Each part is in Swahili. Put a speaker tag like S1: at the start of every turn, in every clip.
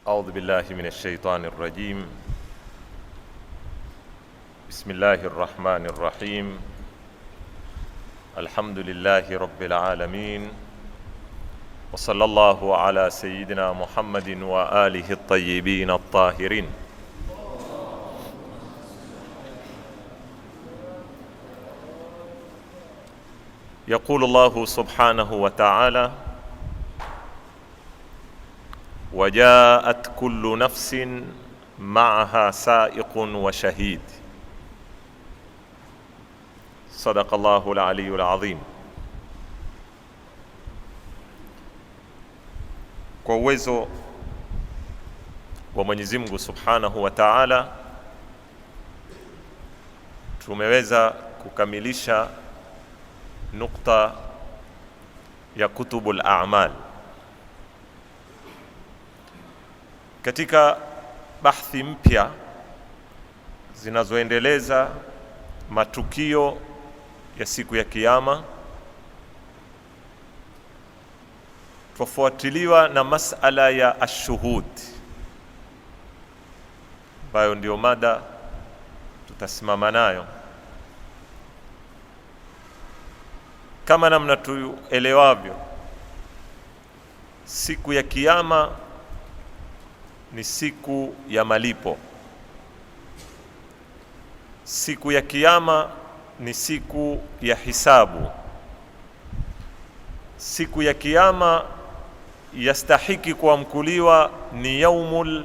S1: أعوذ بالله من الشيطان الرجيم. بسم الله الرحمن الرحيم. الحمد لله رب العالمين، وصلى الله على سيدنا محمد وآله الطيبين الطاهرين. يقول الله سبحانه وتعالى: وجاءت كل نفس معها سائق وشهيد. صدق الله العلي العظيم. Kwa uwezo wa Mwenyezi Mungu Subhanahu wa Ta'ala tumeweza kukamilisha nukta ya kutubul a'mal. Katika bahthi mpya zinazoendeleza matukio ya siku ya Kiyama, tufuatiliwa na masala ya ashuhud, ambayo ndio mada tutasimama nayo. Kama namna tuelewavyo, siku ya Kiyama ni siku ya malipo. Siku ya Kiyama ni siku ya hisabu. Siku ya Kiyama yastahiki kuamkuliwa ni yaumul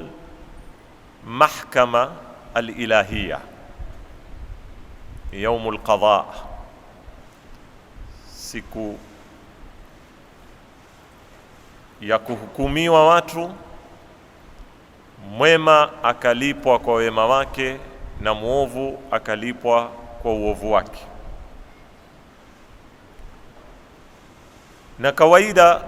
S1: mahkama al-ilahiyya, yaumul qadha, siku ya kuhukumiwa watu, mwema akalipwa kwa wema wake na muovu akalipwa kwa uovu wake. Na kawaida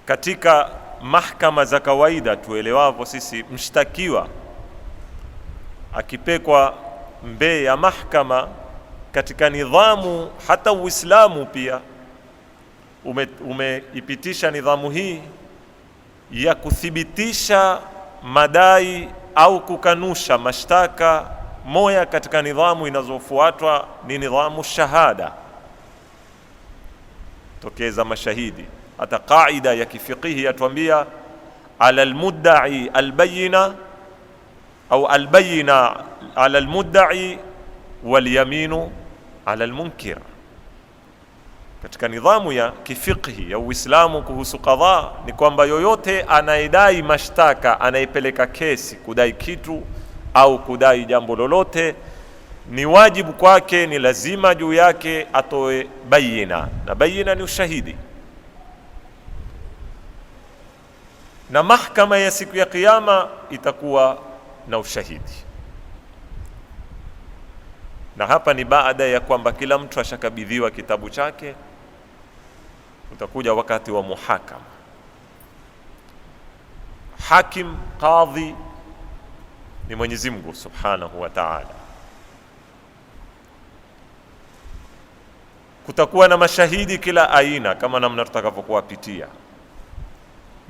S1: katika mahakama za kawaida tuelewavyo sisi, mshtakiwa akipekwa mbele ya mahakama katika nidhamu, hata Uislamu pia umeipitisha nidhamu hii ya kuthibitisha madai au kukanusha mashtaka. Moja katika nidhamu inazofuatwa ni nidhamu shahada, tokeza mashahidi. Hata kaida ya kifikihi yatuambia ala almudda'i albayina au albayina ala almudda'i walyaminu ala almunkir. Katika nidhamu ya kifikihi ya Uislamu kuhusu qadha ni kwamba yoyote anayedai mashtaka, anayepeleka kesi kudai kitu au kudai jambo lolote, ni wajibu kwake, ni lazima juu yake atoe bayina, na bayina ni ushahidi. Na mahakama ya siku ya Kiyama itakuwa na ushahidi. Na hapa ni baada ya kwamba kila mtu ashakabidhiwa kitabu chake. Utakuja wakati wa muhakama. Hakim, qadhi ni Mwenyezi Mungu Subhanahu wa Ta'ala. Kutakuwa na mashahidi kila aina kama namna tutakavyokuwapitia.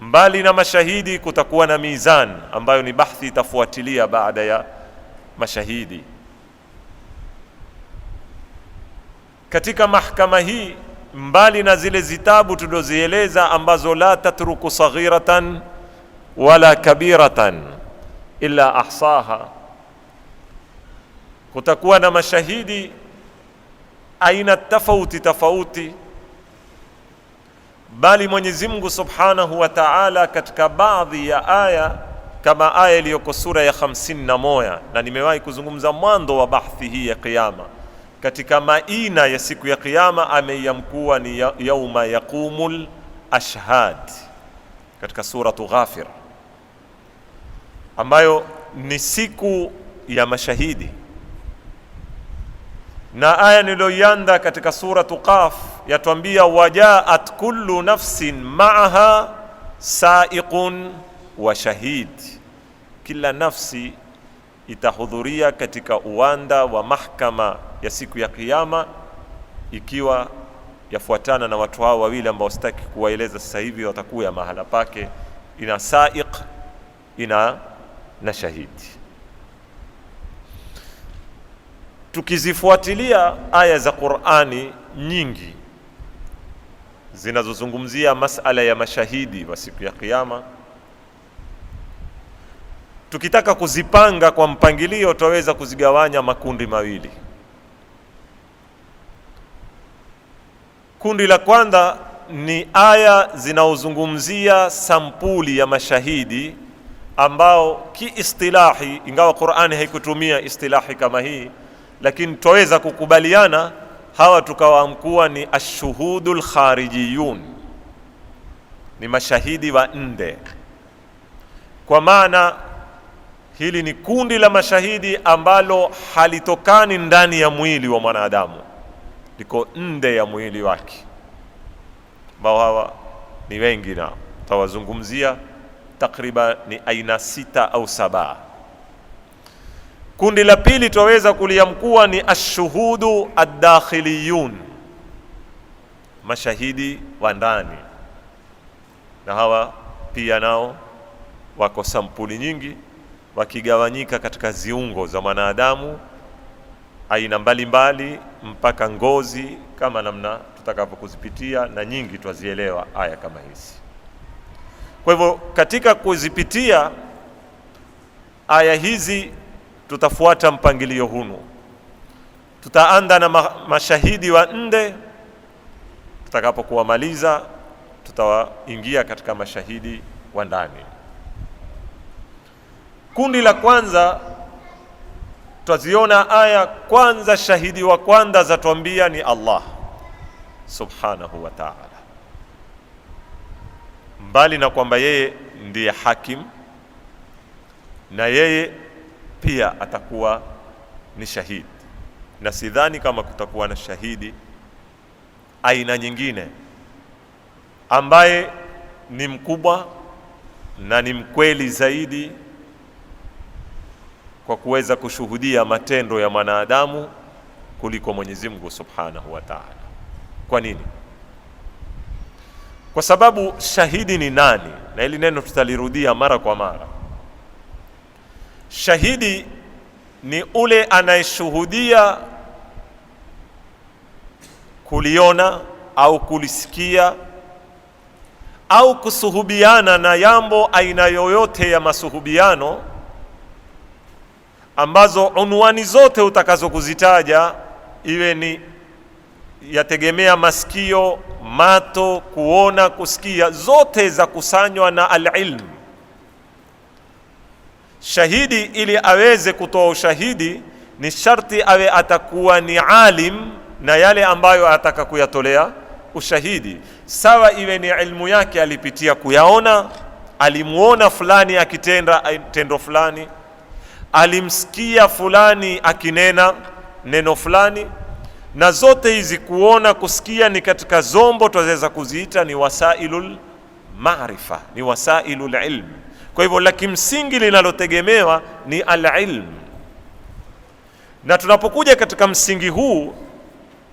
S1: Mbali na mashahidi kutakuwa na mizan ambayo ni bahthi itafuatilia baada ya mashahidi. Katika mahakama hii, mbali na zile zitabu tulizozieleza ambazo la tatruku saghiratan wala kabiratan illa ahsaha, kutakuwa na mashahidi aina tofauti, bali Mwenyezi Mungu Subhanahu wa Ta'ala katika baadhi ya aya, kama aya iliyoko sura ya 51, na nimewahi kuzungumza mwanzo wa bahthi hii ya Kiyama, katika maina ya siku ya Kiyama ameyamkuwa ni yauma yaqumul ashhad, katika suratu Ghafir, ambayo ni siku ya mashahidi. Na aya niliyoianda katika suratu Qaf yatuambia wajaat kullu nafsin ma'aha sa'iqun wa shahid. Kila nafsi itahudhuria katika uwanda wa mahakama ya siku ya Kiyama ikiwa yafuatana na watu hao wawili ambao sitaki kuwaeleza sasa hivi, watakuwa mahala pake ina saiq, ina na shahidi. Tukizifuatilia aya za Qur'ani nyingi zinazozungumzia masala ya mashahidi wa siku ya Kiyama, tukitaka kuzipanga kwa mpangilio tutaweza kuzigawanya makundi mawili. Kundi la kwanza ni aya zinaozungumzia sampuli ya mashahidi ambao kiistilahi, ingawa Qur'ani haikutumia istilahi kama hii, lakini tutaweza kukubaliana hawa tukawaamkuwa ni ashuhudul kharijiyun, ni mashahidi wa nje. Kwa maana hili ni kundi la mashahidi ambalo halitokani ndani ya mwili wa mwanadamu, liko nje ya mwili wake, ambao hawa ni wengi na tutawazungumzia takriban ni aina 6 au 7. Kundi la pili tuweza kuliamkua ni ashuhudu ad-dakhiliyun, mashahidi wa ndani, na hawa pia nao wako sampuli nyingi, wakigawanyika katika ziungo za mwanadamu aina mbalimbali mpaka ngozi, kama namna tutakapokuzipitia, na nyingi twazielewa aya kama hizi. Kwa hivyo katika kuzipitia aya hizi tutafuata mpangilio huu. Tutaanza na mashahidi wa nje, tutakapokuwa maliza tutaingia katika mashahidi wa ndani. Kundi la kwanza tutaziona aya kwanza, shahidi wa kwanza zatuambia ni Allah subhanahu wa ta'ala, mbali na kwamba yeye ndiye hakim na yeye pia atakuwa ni shahidi, na sidhani kama kutakuwa na shahidi aina nyingine ambaye ni mkubwa na ni mkweli zaidi kwa kuweza kushuhudia matendo ya mwanadamu kuliko Mwenyezi Mungu Subhanahu wa Ta'ala. Kwa nini? Kwa sababu shahidi ni nani? Na hili neno tutalirudia mara kwa mara. Shahidi ni ule anayeshuhudia kuliona au kulisikia au kusuhubiana na jambo aina yoyote ya masuhubiano ambazo unwani zote utakazo kuzitaja, iwe ni yategemea masikio, mato, kuona, kusikia, zote za kusanywa na al-ilm. Shahidi ili aweze kutoa ushahidi ni sharti awe atakuwa ni alim na yale ambayo ataka kuyatolea ushahidi, sawa iwe ni ilmu yake alipitia kuyaona, alimuona fulani akitenda tendo fulani, alimsikia fulani akinena neno fulani, na zote hizi kuona, kusikia ni katika zombo tunaweza kuziita ni wasailul maarifa, ni wasailul ilm. Kwa hivyo la kimsingi linalotegemewa ni al-ilm, na tunapokuja katika msingi huu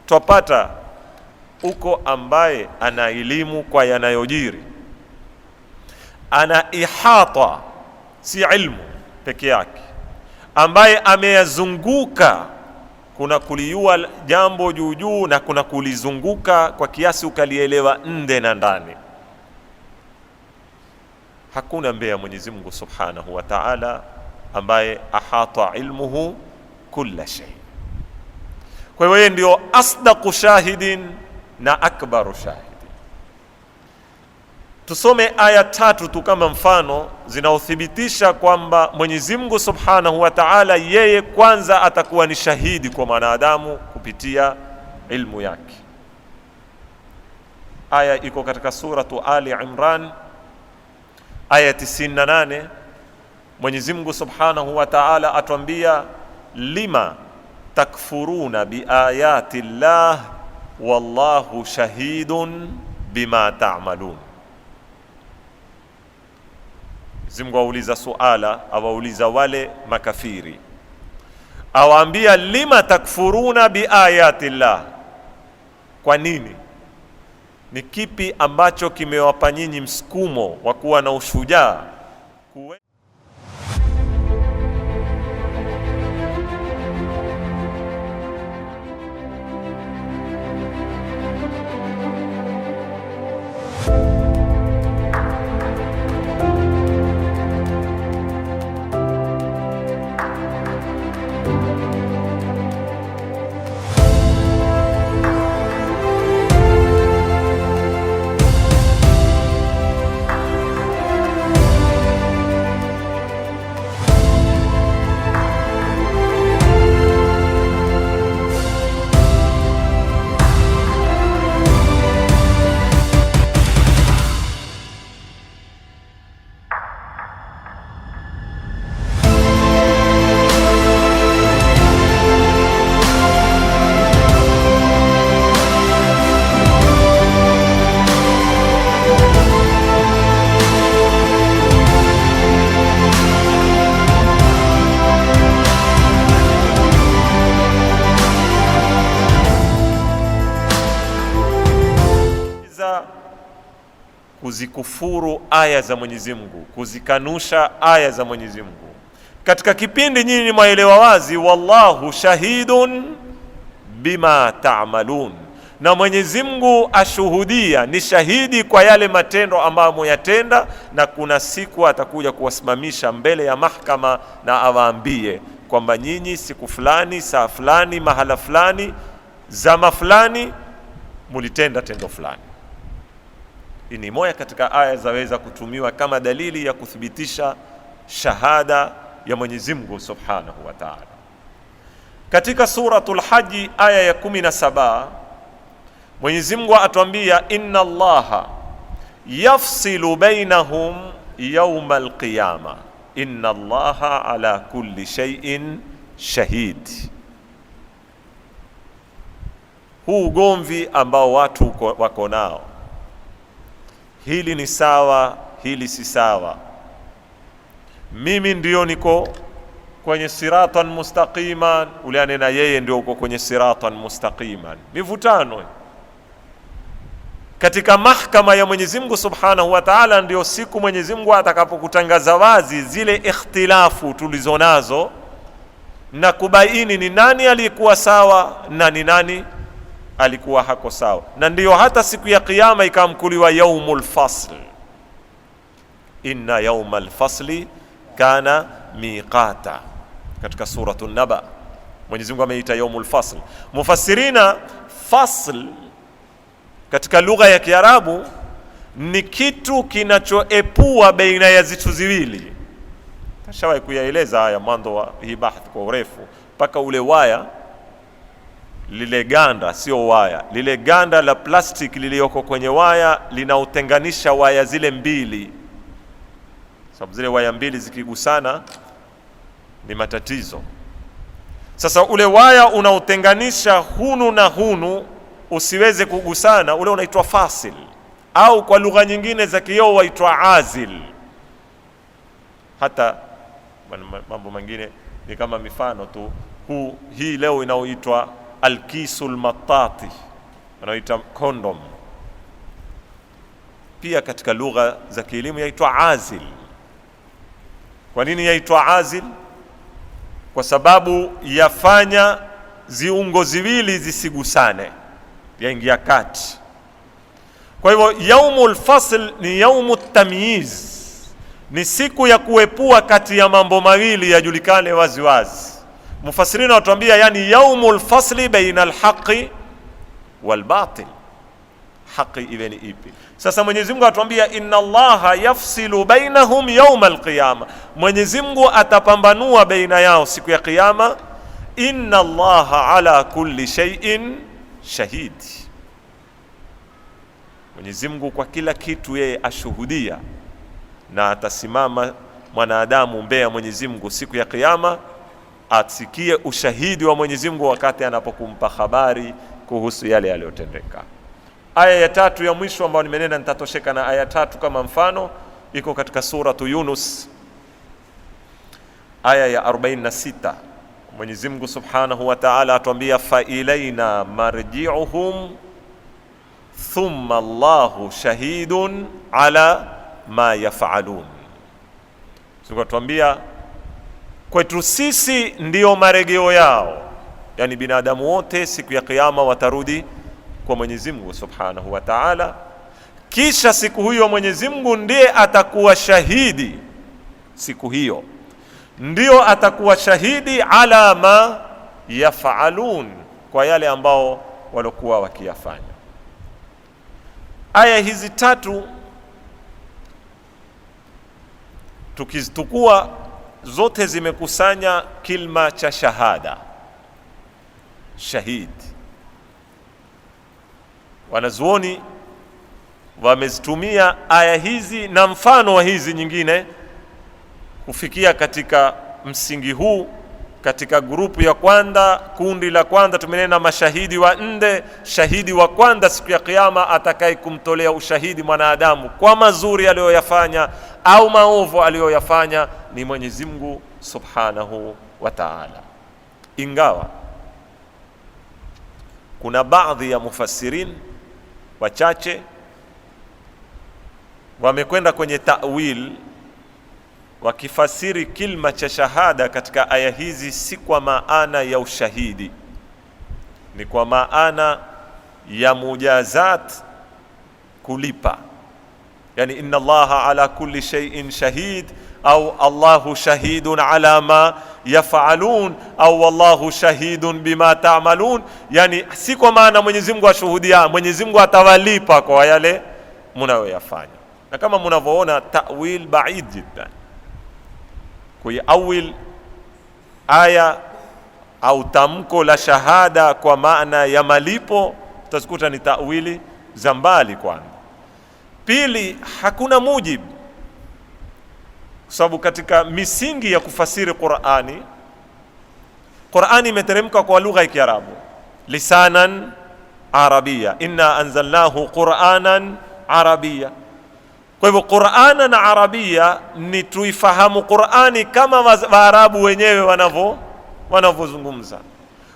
S1: twapata uko ambaye ana elimu kwa yanayojiri, ana ihata, si ilmu peke yake, ambaye ameyazunguka, kuna kuliua jambo juu juu na kuna kulizunguka kwa kiasi ukalielewa nje na ndani. Hakuna mbele ya Mwenyezi Mungu Subhanahu wa Ta'ala ambaye ahata ilmuhu kulla shay. Kwa hiyo yeye ndio asdaqu shahidin na akbaru shahidin. Tusome aya 3 tu kama mfano zinaothibitisha kwamba Mwenyezi Mungu Subhanahu wa Ta'ala yeye kwanza atakuwa ni shahidi kwa mwanadamu kupitia ilmu yake. Aya iko katika suratu Ali Imran aya 98. Mwenyezi Mungu Subhanahu wa Ta'ala atuambia, lima takfuruna biayati llah wallahu shahidun bima ta'malun. Mungu auliza suala, awauliza wale makafiri, awaambia lima takfuruna biayati llah, kwa nini Ni kipi ambacho kimewapa nyinyi msukumo wa kuwa na ushujaa kuzikufuru aya za Mwenyezi Mungu, kuzikanusha aya za Mwenyezi Mungu? Katika kipindi nyinyi mwaelewa wazi, wallahu shahidun bima ta'malun, na Mwenyezi Mungu ashuhudia, ni shahidi kwa yale matendo ambayo muyatenda, na kuna siku atakuja kuwasimamisha mbele ya mahakama na awaambie kwamba nyinyi siku fulani, saa fulani, mahala fulani, zama fulani mulitenda tendo fulani. Hii ni moja katika aya zaweza kutumiwa kama dalili ya kuthibitisha shahada ya Mwenyezi Mungu Subhanahu wa Ta'ala. Katika suratul Haji aya ya 17 Mwenyezi Mungu atuambia, inna Allaha yafsilu bainahum yawma alqiyama inna Allaha ala kulli shay'in shahid. Huu ugomvi ambao watu wako nao, hili ni sawa, hili si sawa, mimi ndio niko kwenye siratan mustaqiman, ule anena yeye ndio uko kwenye siratan mustaqiman. Mivutano katika mahakama ya Mwenyezi Mungu Subhanahu wa Ta'ala, ndio siku Mwenyezi Mungu atakapokutangaza wazi zile ikhtilafu tulizonazo na kubaini ni nani alikuwa sawa na ni nani alikuwa hako sawa. Na ndiyo hata siku ya kiyama ikamkuliwa yaumul fasl, inna yaumal fasli kana miqata, katika suratul Naba Mwenyezi Mungu ameita yaumul fasl. Mufassirina, fasl katika lugha ya Kiarabu ni kitu kinachoepua baina ya zitu ziwili. Tashawahi kuyaeleza haya mwanzo wa hii bahthi kwa urefu, mpaka ule waya, lile ganda, sio waya, lile ganda la plastiki lilioko kwenye waya linautenganisha waya zile mbili, sababu zile waya mbili zikigusana ni matatizo. Sasa ule waya unautenganisha hunu na hunu usiweze kugusana, ule unaitwa fasil, au kwa lugha nyingine za kioo waitwa azil. Hata mambo mengine ni kama mifano tu. Hii leo inaoitwa alkisul matati, wanaoita condom, pia katika lugha za kielimu yaitwa azil. Kwa nini yaitwa azil? Kwa sababu yafanya ziungo ziwili zisigusane, yaingia kati. Kwa hivyo yaumul fasl ni yaumut tamyiz, ni siku ya kuepua kati ya mambo mawili yajulikane wazi wazi. Mufassirina watuambia, yani yaumul fasli baina alhaqi wal batil, haki iwe ni ipi. Sasa Mwenyezi Mungu atuambia, inna Allaha yafsilu bainahum yawma alqiyama, Mwenyezi Mungu atapambanua baina yao siku ya kiyama. Inna Allaha ala kulli shay'in shahid, Mwenyezi Mungu kwa kila kitu yeye ashuhudia, na atasimama mwanadamu mbele ya Mwenyezi Mungu siku ya kiyama asikie ushahidi wa Mwenyezi Mungu wakati anapokumpa habari kuhusu yale yaliyotendeka. Aya ya 3 ya mwisho ambayo nimenena nitatosheka na aya 3 kama mfano, iko katika suratu Yunus aya ya 46. Mwenyezi Mungu Subhanahu wa Ta'ala atuambia, fa ilaina marji'uhum thumma Allahu shahidun ala ma yaf'alun. Tukatuambia kwetu sisi ndio marejeo yao, yani binadamu wote siku ya kiyama watarudi kwa Mwenyezi Mungu Subhanahu wa Ta'ala, kisha siku hiyo Mwenyezi Mungu ndiye atakuwa shahidi. Siku hiyo ndio atakuwa shahidi ala ma yaf'alun, kwa yale ambao walikuwa wakiyafanya. Aya hizi tatu tukizitukua zote zimekusanya kilma cha shahada, shahid. Wanazuoni wamezitumia aya hizi na mfano wa hizi nyingine kufikia katika msingi huu. Katika grupu ya kwanza, kundi la kwanza, tumenena mashahidi wa nne. Shahidi wa kwanza siku ya kiyama atakaye kumtolea ushahidi mwanadamu kwa mazuri aliyoyafanya au maovu aliyoyafanya ni Mwenyezi Mungu Subhanahu wa Ta'ala. Ingawa kuna baadhi ya mufassirin wachache wamekwenda kwenye ta'wil, wakifasiri kilma cha shahada katika aya hizi si kwa maana ya ushahidi, ni kwa maana ya mujazat, kulipa. Yani inna Allaha ala kulli shay'in shahid, au Allahu shahidun ala ma yaf'alun, au wallahu shahidun bima ta'malun. Yani si kwa maana Mwenyezi Mungu ashuhudia, Mwenyezi Mungu atawalipa kwa yale mnayoyafanya. Na kama mnavyoona ta'wil ba'id jiddan, kwa awil aya au tamko la shahada kwa maana ya malipo, utazikuta ni ta'wili za mbali. Kwanza, pili, hakuna mujibu, kwa sababu katika misingi ya kufasiri Qur'ani imeteremka kwa lugha ya Kiarabu, lisanan arabia, inna anzalnahu Qur'anan arabia. Kwa hivyo Qur'ana na Arabia ni tuifahamu Qur'ani kama Waarabu wenyewe wanavyozungumza.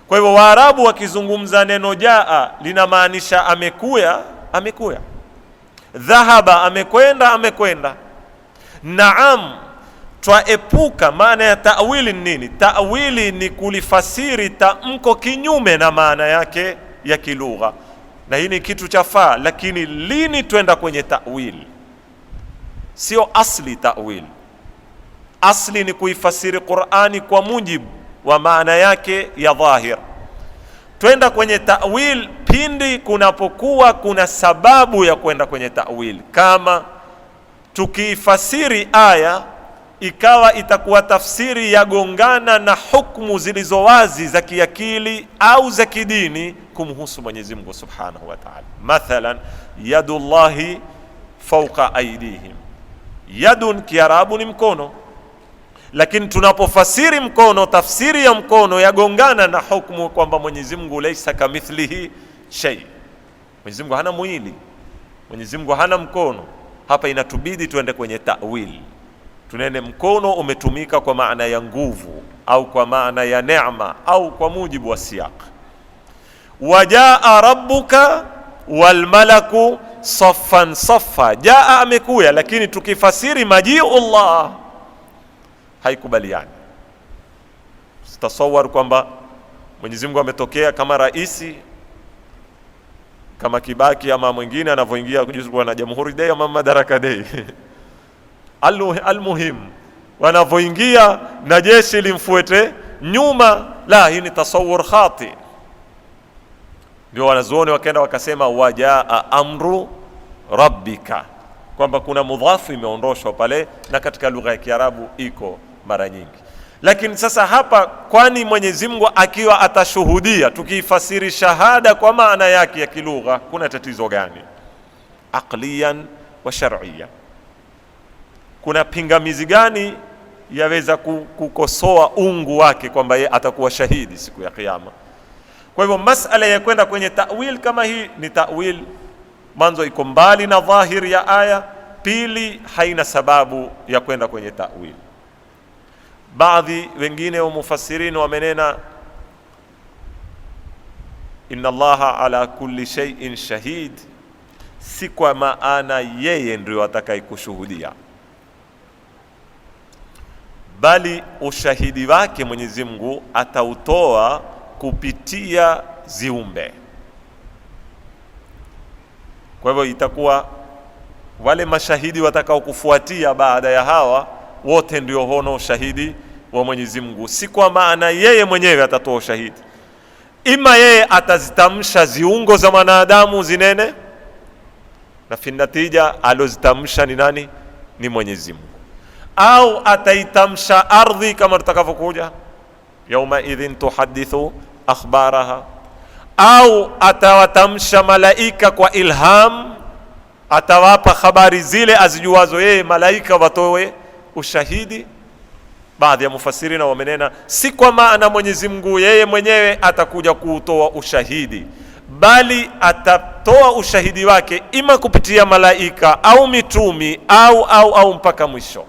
S1: Kwa hivyo Waarabu wakizungumza neno jaa linamaanisha amekuya. Dhahaba, amekwenda. Naam, twaepuka. Maana ya ta'wili nini? Ta'wili ni kulifasiri tamko kinyume na maana yake ya kilugha, na hii ni kitu cha faa. Lakini lini twenda kwenye ta'wili? Sio asli ta'wil. Asli ni kuifasiri Qur'ani kwa mujibu wa maana yake ya dhahir. Twenda kwenye ta'wil pindi kunapokuwa kuna sababu ya kwenda kwenye ta'wil. Kama tukiifasiri aya ikawa itakuwa tafsiri ya gongana na hukumu zilizo wazi za kiakili au za kidini kumhusu Mwenyezi Mungu Subhanahu wa Ta'ala. Mathalan, yadullahi fawqa aydihim. Yadun Kiarabu ni mkono, lakini tunapofasiri mkono, tafsiri ya mkono yagongana na hukumu kwamba Mwenyezi Mungu laysa kamithlihi shay. Mwenyezi Mungu hana mwili, Mwenyezi Mungu hana mkono. Hapa inatubidi tuende kwenye ta'wil, tunene mkono umetumika kwa maana ya nguvu au kwa maana ya neema au kwa mujibu wa siyaq. Wajaa rabbuka wal malaku saffan saffa. Jaa, amekuya, lakini tukifasiri majiullah haikubaliani. Tasawwar kwamba Mwenyezi Mungu ametokea kama raisi, kama Kibaki ama mwingine anavyoingia kujuzwa na Jamhuri Day ama Madaraka Day almuhim, wanavyoingia na jeshi limfuete nyuma. La, hii ni tasawwur khati. Ndio wanazuoni wakaenda wakasema wajaa amru rabbika, kwamba kuna mudhafu imeondoshwa pale, na katika lugha ya Kiarabu iko mara nyingi. Lakini sasa hapa, kwani Mwenyezi Mungu akiwa atashuhudia, tukiifasiri shahada kwa maana yake ya kilugha, kuna tatizo gani aqliyan wa shar'iyyan? Kuna pingamizi gani yaweza kukosoa ungu wake kwamba yeye atakuwa shahidi siku ya Kiyama? Kwa hivyo masala ya kwenda kwenye ta'wil kama hii ni ta'wil, mwanzo iko mbali na dhahiri ya aya, pili haina sababu ya kwenda kwenye ta'wil. Baadhi wengine wa mufassirin wamenena inna Allaha ala kulli shay'in shahid, si kwa maana yeye ndio atakayekushuhudia, bali ushahidi wake Mwenyezi Mungu atautoa kupitia ziumbe. Kwa hivyo itakuwa wale mashahidi watakao kufuatia baada ya hawa wote ndio hono ushahidi wa Mwenyezi Mungu, si kwa maana yeye mwenyewe atatoa ushahidi. Ima yeye atazitamsha ziungo za mwanadamu zinene, na finatija alozitamsha ni nani? Ni Mwenyezi Mungu. Au ataitamsha ardhi kama tutakavyokuja, yauma idhin tuhadithu akhbaraha. Au atawatamsha malaika kwa ilham, atawapa habari zile azijuazo yeye, malaika watoe ushahidi. Baadhi ya mufasirina wamenena si kwa maana Mwenyezi Mungu yeye mwenyewe atakuja kuutoa ushahidi, bali atatoa ushahidi wake ima kupitia malaika au mitumi au mpaka mwisho.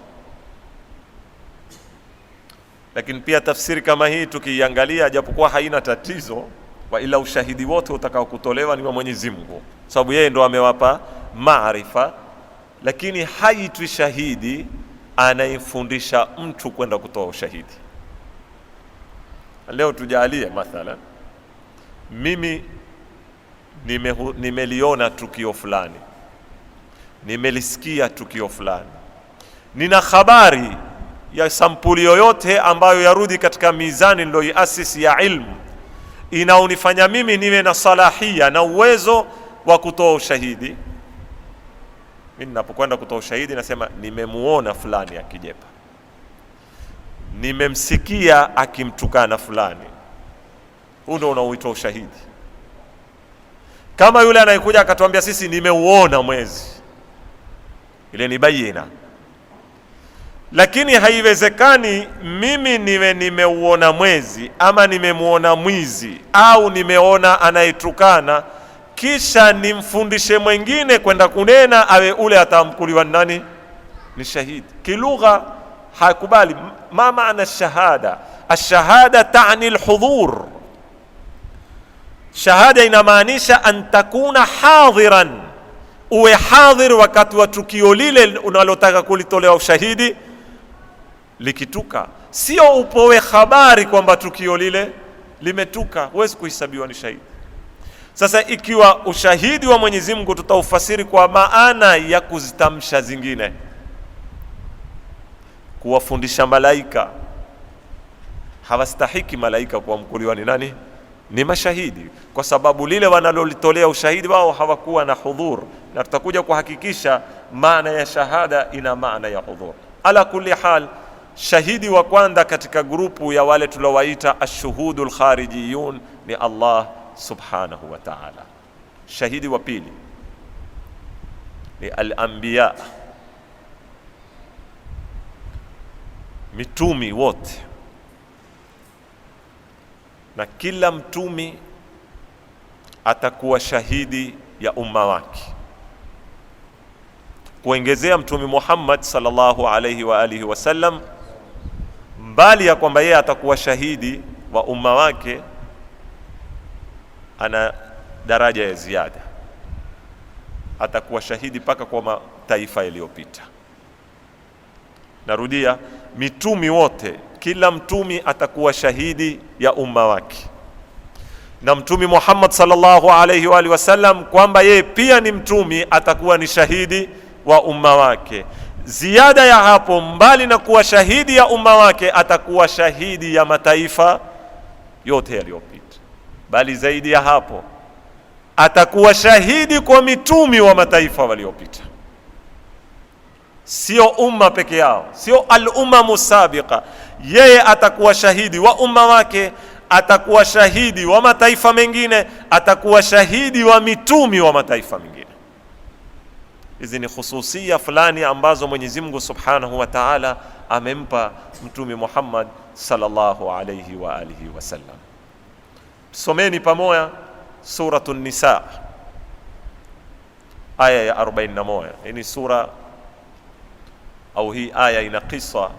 S1: Lakini pia tafsiri kama hii tukiangalia, japokuwa haina tatizo, wa ila ushahidi wote utakao kutolewa ni wa Mwenyezi Mungu, sababu yeye ndo amewapa maarifa. Lakini haitwi shahidi anayefundisha mtu kwenda kutoa ushahidi. Leo tujalie mathalan, mimi nimeliona tukio fulani, nimelisikia tukio fulani, nina habari ya sampuli yoyote ambayo yarudi katika mizani niloiasisi ya ilmu, inaonifanya mimi niwe na salahia na uwezo wa kutoa ushahidi. Mimi ninapokwenda kutoa ushahidi nasema nimemuona fulani akijepa, nimemsikia akimtukana fulani. Huu ndio unaoitwa ushahidi. Kama yule anayekuja akatuambia sisi nimeuona mwezi, ile ni bayina. Lakini haiwezekani mimi nimeuona mwezi ama nimemuona mwizi au nimeona anayetukana kisha nimfundishe mwingine kwenda kunena awe ule atamkuliwa nani? Ni shahidi. Kilugha hakubali. Ma maana shahada? Ashahada taani alhudhur. Shahada inamaanisha an takuna hadhiran, uwe hadhir wakati wa tukio lile unalotaka kulitolea ushahidi likituka. Sio upowe habari kwamba tukio lile limetuka, huwezi kuhesabiwa ni shahidi. Sasa ikiwa ushahidi wa Mwenyezi Mungu tutaufasiri kwa maana ya kuzitamsha zingine, kuwafundisha malaika, hawastahiki malaika kuamkuliwa ni nani? Ni mashahidi, kwa sababu lile wanalolitolea ushahidi wao hawakuwa na hudhur, na tutakuja kuhakikisha maana ya shahada ina maana ya hudhur. Ala kulli hal, shahidi wa kwanza katika grupu ya wale tulowaita ashuhudul kharijiyun ni Allah subhanahu wa ta'ala. Shahidi wa pili ni al-anbiya, mitumi wote, na kila mtumi atakuwa shahidi ya umma wake. Kuongezea Mtume Muhammad sallallahu alayhi wa alihi wasallam, mbali ya kwamba yeye atakuwa shahidi wa umma wake, ana daraja ya ziada, atakuwa shahidi paka kwa mataifa yaliyopita. Narudia, mitumi wote, kila mtumi atakuwa shahidi ya umma wake, na Mtume Muhammad sallallahu alayhi wa alihi wasallam kwamba yeye pia ni mtumi atakuwa ni shahidi wa umma wake. Ziada ya hapo, mbali na kuwa shahidi ya umma wake, atakuwa shahidi ya mataifa yote yaliyopita, bali zaidi ya hapo atakuwa shahidi kwa mitumi wa mataifa waliopita. Sio umma peke yao, sio al-ummamu sabiqa. Yeye atakuwa shahidi wa umma wake, atakuwa shahidi wa mataifa mengine, atakuwa shahidi wa mitumi wa mataifa mengine. Hizi ni khususia fulani ambazo Mwenyezi Mungu Subhanahu wa Ta'ala amempa Mtume Muhammad sallallahu alayhi wa alihi wasallam. Someni pamoja Suratu Nisa aya ya 41. Hii ni sura au hii aya ina kisa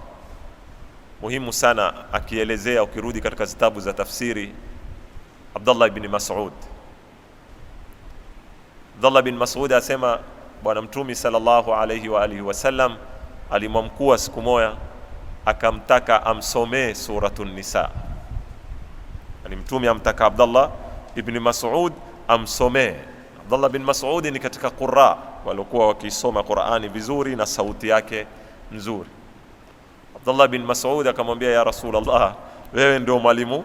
S1: muhimu sana, akielezea ukirudi katika zitabu za tafsiri. Abdullah ibn Mas'ud Abdullah bin Mas'ud asema bwana Mtume sallallahu alayhi wa alihi wasallam alimwamkua siku moja akamtaka amsomee suratun Nisa. Yani Mtume amtaka Abdullah ibn Mas'ud amsomee. Abdullah bin Mas'ud ni katika qurra waliokuwa wakisoma Qur'ani vizuri na sauti yake nzuri. Abdullah bin Mas'ud akamwambia, ya Rasulullah, wewe ndio mwalimu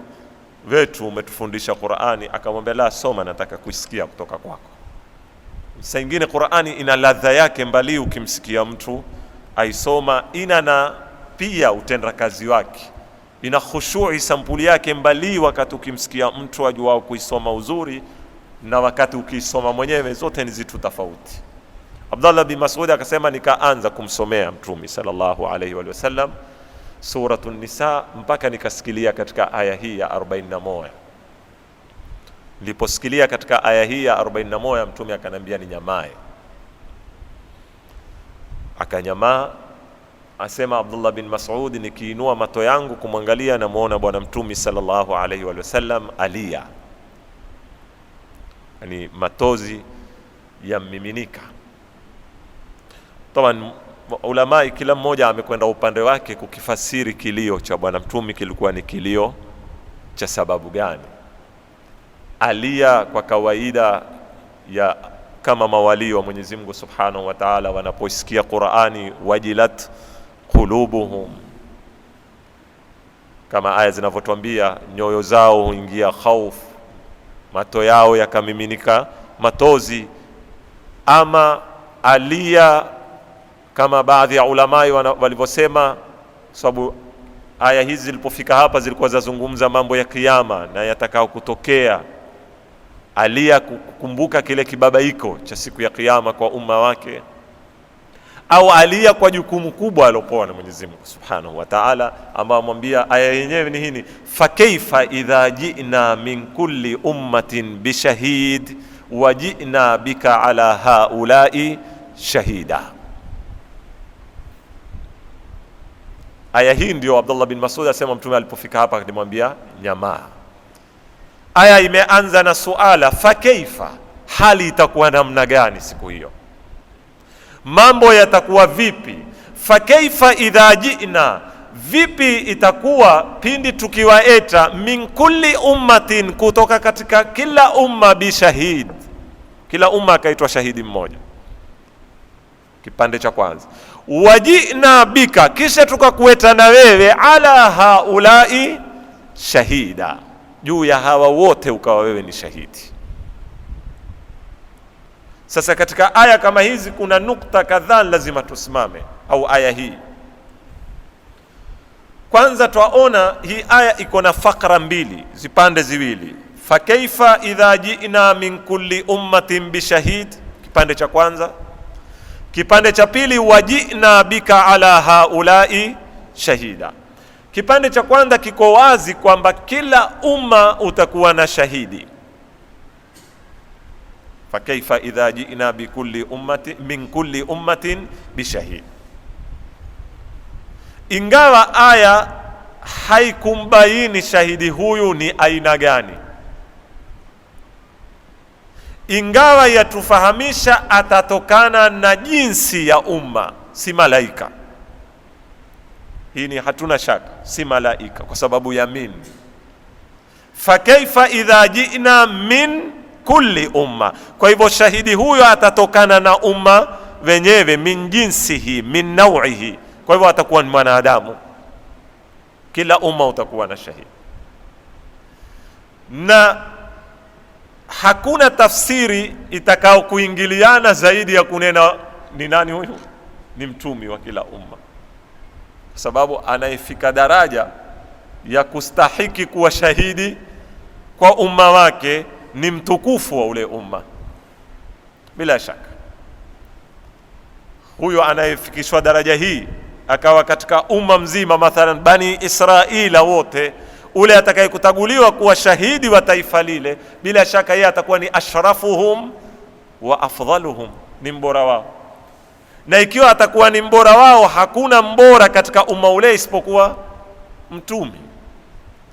S1: wetu, umetufundisha Qur'ani. Akamwambia, la, soma, nataka kuisikia kutoka kwako. Saa nyingine Qur'ani ina ladha yake mbali ukimsikia mtu aisoma, ina na pia utenda kazi wake, ina khushu'i sampuli yake mbali wakati ukimsikia mtu ajua kuisoma uzuri na wakati ukisoma mwenyewe, zote ni zitu tofauti. Abdullah bin Mas'ud akasema nikaanza kumsomea Mtume sallallahu alayhi wa sallam suratun Nisa mpaka nikasikilia katika aya hii ya 41. Niliposikilia katika aya hii ya 41, Mtume akanambia ni nyamae. Akanyamaa. Asema Abdullah bin Mas'ud, nikiinua macho yangu kumwangalia na muona bwana Mtume sallallahu alayhi wa sallam alia, yani matozi yamiminika. Taban ulama kila mmoja amekwenda upande wake kukifasiri kilio cha bwana Mtume kilikuwa ni kilio cha sababu gani. Alia kwa kawaida ya kama mawali wa Mwenyezi Mungu Subhanahu wa Ta'ala wanaposikia Qur'ani, wajilat qulubuhum, kama aya zinavyotuambia, nyoyo zao huingia khauf, mato yao yakamiminika matozi. Ama alia kama baadhi ya ulamai walivyosema, sababu aya hizi zilipofika hapa zilikuwa zazungumza mambo ya kiyama na yatakao kutokea. Alia kukumbuka kile kibabaiko cha siku ya kiyama kwa umma wake, au alia kwa jukumu kubwa alopewa na Mwenyezi Mungu Subhanahu wa Ta'ala, ambao amwambia aya yenyewe ni hini: fa kaifa idha ji'na min kulli ummatin bishahid wa ji'na bika ala haula'i shahida. Aya hii ndio Abdullah bin Mas'ud asema Mtume alipofika hapa alimwambia nyamaa. Aya imeanza na suala, fa kaifa, hali itakuwa namna gani siku hiyo, mambo yatakuwa vipi? Fa kaifa idha ji'na, vipi itakuwa pindi tukiwaeta, min kulli ummatin, kutoka katika kila umma, bishahid, kila umma akaitwa shahidi mmoja. Kipande cha kwanza, wajina bika, kisha tukakueta na wewe, ala haulai shahida, juu ya hawa wote ukawa wewe ni shahidi. Sasa katika aya kama hizi kuna nukta kadhaa lazima tusimame, au aya hii kwanza twaona hii aya iko na fakra mbili, zipande ziwili. Fa kaifa idha ji'na min kulli ummatin bishahid, kipande cha kwanza. Kipande cha pili, wajina bika ala haulai shahida. Kipande cha kwanza kiko wazi kwamba kila umma utakuwa na shahidi. Fa kaifa idha ji'na bi kulli ummatin min kulli ummatin bishahid. Ingawa aya haikumbaini shahidi huyu ni aina gani, ingawa yatufahamisha atatokana na jinsi ya umma, si malaika. Hii ni hatuna shaka, si malaika kwa sababu ya min. Fa kaifa idha ji'na min kulli umma, kwa hivyo shahidi huyo atatokana na umma wenyewe, min jinsihi min nau'ihi, kwa hivyo atakuwa ni mwanadamu. Kila umma utakuwa na shahidi, na hakuna tafsiri itakao kuingiliana zaidi ya kunena ni nani huyu, ni mtumi wa kila umma, kwa sababu anayefika daraja ya kustahiki kuwa shahidi kwa umma wake ni mtukufu wa ule umma. Bila shaka huyo anayefikishwa daraja hii akawa katika umma mzima, mathalan Bani Israila wote, ule atakayekutaguliwa kuwa shahidi wa taifa lile, bila shaka yeye atakuwa ni ashrafuhum wa afdaluhum, ni mbora wao. Na ikiwa atakuwa ni mbora wao, hakuna mbora katika umma ule isipokuwa mtumi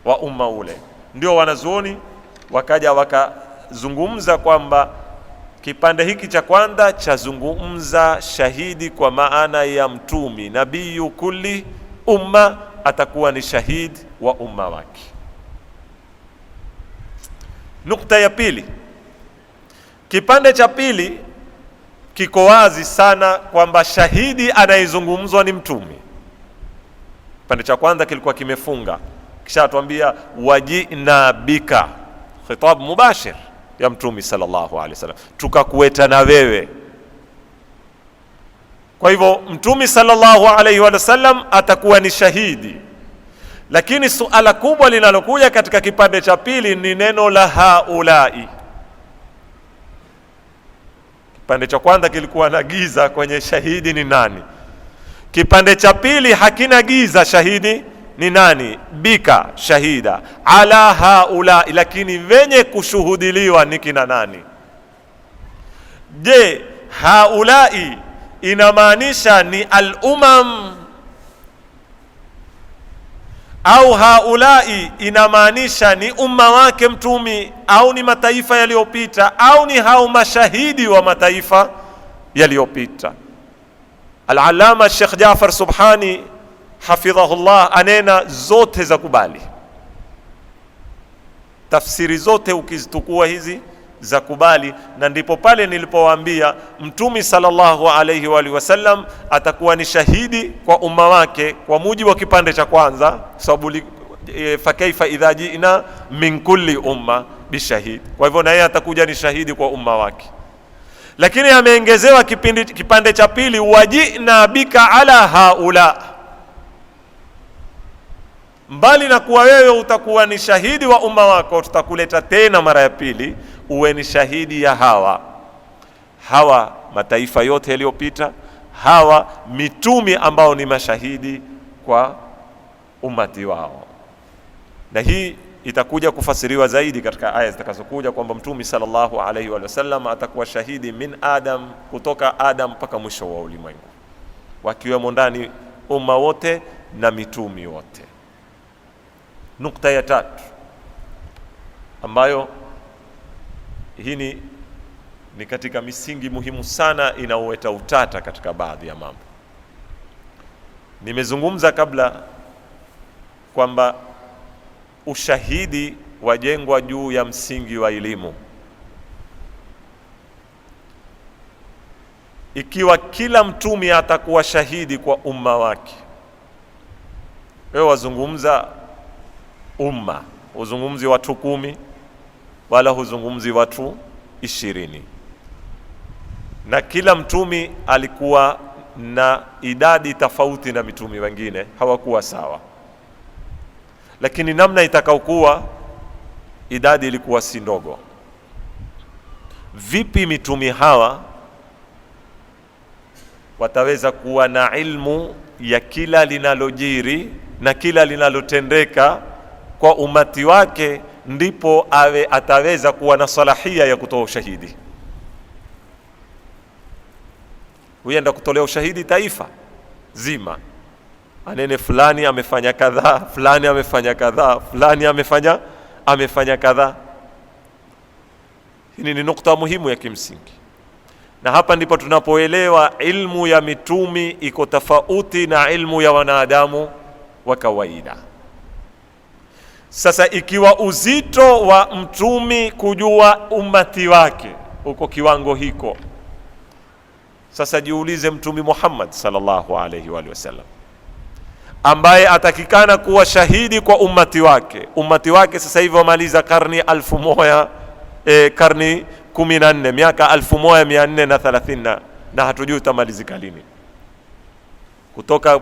S1: wa umma ule. Ndio wanazuoni wakaja wakazungumza kwamba Kipande hiki cha kwanza chazungumza shahidi kwa maana ya mtumi, nabiyu kulli umma, atakuwa ni shahidi wa umma wake. Nukta ya pili, kipande cha pili kiko wazi sana kwamba shahidi anayezungumzwa ni mtumi. Kipande cha kwanza kilikuwa kimefunga, kisha atuambia wajina bika, khitab mubashir ya mtumi sallallahu alaihi wasallam, tukakueta na wewe. Kwa hivyo mtumi sallallahu alaihi wasallam atakuwa ni shahidi, lakini suala kubwa linalokuja katika kipande cha pili ni neno la haulai. Kipande cha kwanza kilikuwa na giza kwenye shahidi ni nani. Kipande cha pili hakina giza, shahidi ni nani, bika shahida ala haula, lakini wenye kushuhudiliwa ni kina nani? Je, haulai inamaanisha ni al-umam, au haulai inamaanisha ni umma wake mtumi, au ni mataifa yaliyopita, au ni hao mashahidi wa mataifa yaliyopita? Al-Allama Sheikh Jafar Subhani hafidhahullah anena zote za kubali, tafsiri zote ukizitukua hizi za kubali, na ndipo pale nilipowaambia mtumi sallallahu alayhi wa alihi wasallam atakuwa ni shahidi kwa umma wake kwa mujibu wa kipande cha kwanza, sababu fa kaifa idha ji'na min kulli umma bishahid. Kwa hivyo na yeye atakuja ni shahidi kwa umma wake, lakini ameongezewa kipande cha pili, wajina bika ala haula. Mbali na kuwa wewe utakuwa ni shahidi wa umma wako, tutakuleta tena mara ya pili uwe ni shahidi ya hawa mataifa yote yaliyopita, hawa mitumi ambao ni mashahidi kwa umati wao. Na hii itakuja kufasiriwa zaidi katika aya zitakazokuja kwamba mtumi sallallahu alaihi wa sallam atakuwa shahidi min Adam, kutoka Adam mpaka mwisho wa ulimwengu, wakiwemo ndani umma wote na mitumi wote. Nukta ya tatu ambayo hii ni katika misingi muhimu sana inaoweta utata katika baadhi ya mambo. Nimezungumza kabla kwamba ushahidi wajengwa juu ya msingi wa elimu. Ikiwa kila mtumi atakuwa shahidi kwa umma wake, wewe wazungumza umma, huzungumzi watu 10 wala huzungumzi watu 20, na kila mtumi alikuwa na idadi tofauti na mitumi wengine, hawakuwa sawa, lakini namna itakaokuwa idadi ilikuwa si ndogo. Vipi mitumi hawa wataweza kuwa na ilmu ya kila linalojiri na kila linalotendeka kwa umati wake, ndipo ataweza kuwa na salahia ya kutoa ushahidi? Huenda kutolea ushahidi taifa zima, anene fulani amefanya kadhaa, fulani amefanya kadhaa, fulani amefanya kadhaa. Hii ni nukta muhimu ya kimsingi, na hapa ndipo tunapoelewa ilmu ya mitumi iko tofauti na ilmu ya wanadamu wa kawaida. Sasa ikiwa uzito wa mtumi kujua umati wake uko kiwango hiko, sasa jiulize mtumi Muhammad sallallahu alaihi wa sallam ambaye atakikana kuwa shahidi kwa umati wake sasa hivi wamaliza karni 1000, karni 14, miaka 1430, na hatujui utamalizika lini, kutoka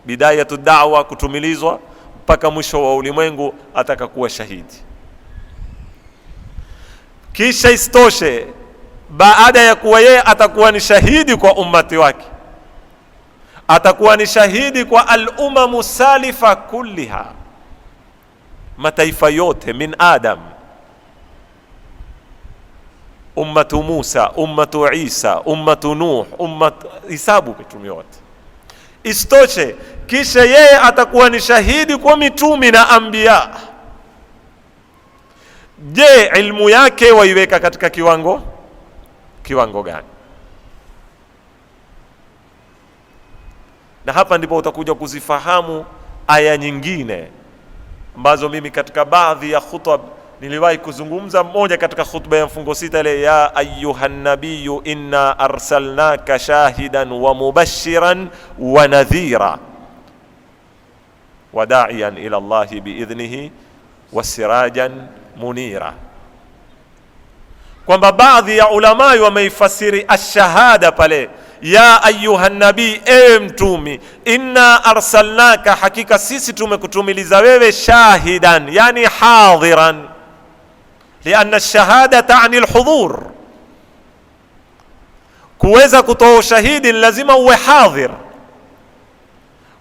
S1: bidayatu da'wa kutumilizwa mpaka mwisho wa ulimwengu atakakuwa shahidi. Kisha istoshe, baada ya kuwa yeye atakuwa ni shahidi kwa ummati wake, atakuwa ni shahidi kwa al-umamu salifa kulliha, mataifa yote, min Adam, ummatu Musa, ummatu Isa, ummatu Nuh, hisabu mitumi yote. Istoshe, kisha yeye atakuwa ni shahidi kwa mitumi na anbiya. Je, ilmu yake waiweka katika kiwango kiwango gani? Na hapa ndipo utakuja kuzifahamu aya nyingine ambazo mimi katika baadhi ya khutba niliwahi kuzungumza. Mmoja katika khutba ya mfungo sita ile, ya ayyuhan nabiyyu inna arsalnaka shahidan wa mubashiran wa nadhira wa da'iyan ila Allahi biidhnihi wa sirajan munira, kwamba baadhi ya ulamai wameifasiri ash-shahada pale, ya ayuha nabii, ewe mtumi, inna arsalnaka, hakika sisi tumekutumiliza wewe, shahidan, yani hadhiran, lianna ash-shahada ta'ni al-hudhur. Kuweza kutoa ushahidi lazima uwe hadhir,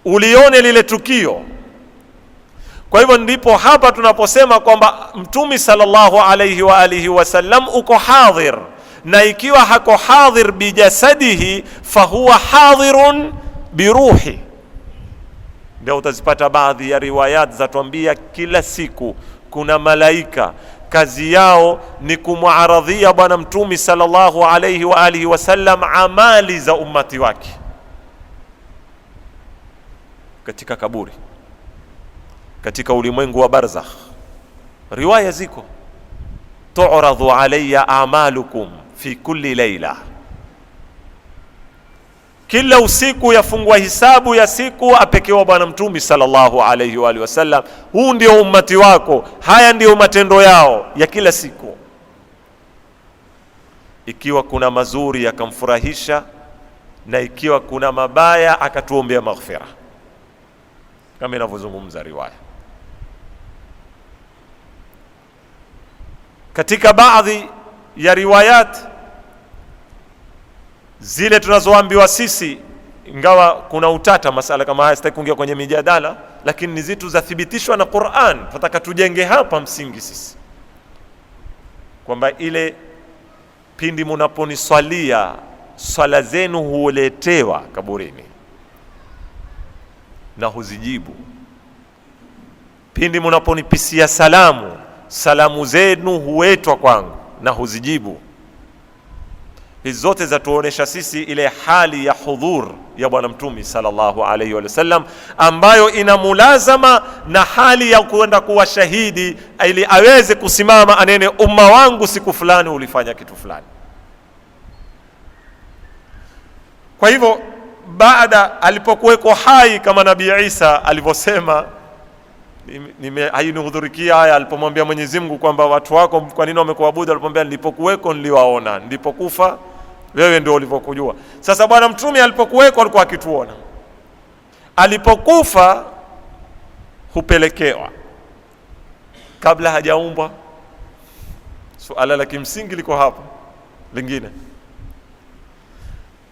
S1: ulione lile tukio. Kwa hivyo ndipo hapa tunaposema kwamba mtumi sallallahu alayhi wa alihi wasallam uko hadhir, na ikiwa hako hadhir bijasadihi fahuwa hadhirun biruhi. Ndio utazipata baadhi ya riwayat za tuambia kila siku kuna malaika kazi yao ni kumuaradhia bwana mtumi sallallahu alayhi wa alihi wasallam amali za ummati wake katika kaburi, katika ulimwengu wa barzakh. Riwaya ziko, tu'radhu alayya a'malukum fi kulli layla, kila usiku yafungwa hisabu ya siku apekewa bwana mtumi sallallahu alayhi wa alihi wasallam. Huu ndio ummati wako, haya ndio matendo yao ya kila siku. Ikiwa kuna mazuri yakamfurahisha, na ikiwa kuna mabaya akatuombea maghfira, kama inavyozungumza riwaya. Katika baadhi ya riwayat zile tunazoambiwa sisi, ingawa kuna utata masala kama haya, sitaki kuingia kwenye mijadala, lakini ni zitu zathibitishwa na Qur'an. Tunataka tujenge hapa msingi sisi kwamba ile pindi munaponiswalia swala zenu huletewa kaburini na huzijibu. Pindi munaponipisia salamu zenu huetwa kwangu na huzijibu. Hizi zote zatuonesha sisi ile hali ya hudhur ya bwana mtumi sallallahu alayhi wa sallam, ambayo ina mulazama na hali ya kwenda kuwa shahidi, ili aweze kusimama anene umma wangu siku fulani ulifanya kitu fulani. Kwa hivyo baada alipokuweko hai, kama Nabii Isa alivyosema, hainihudhurikia haya alipomwambia Mwenyezi Mungu kwamba watu wako kwa nini wamekuabudu, alipomwambia nilipokuweko niliwaona, nilipokufa wewe ndio ulivyokujua. Sasa bwana mtume alipokuweko alikuwa akituona, alipokufa hupelekewa kabla hajaumbwa. Suala la kimsingi liko hapa lingine,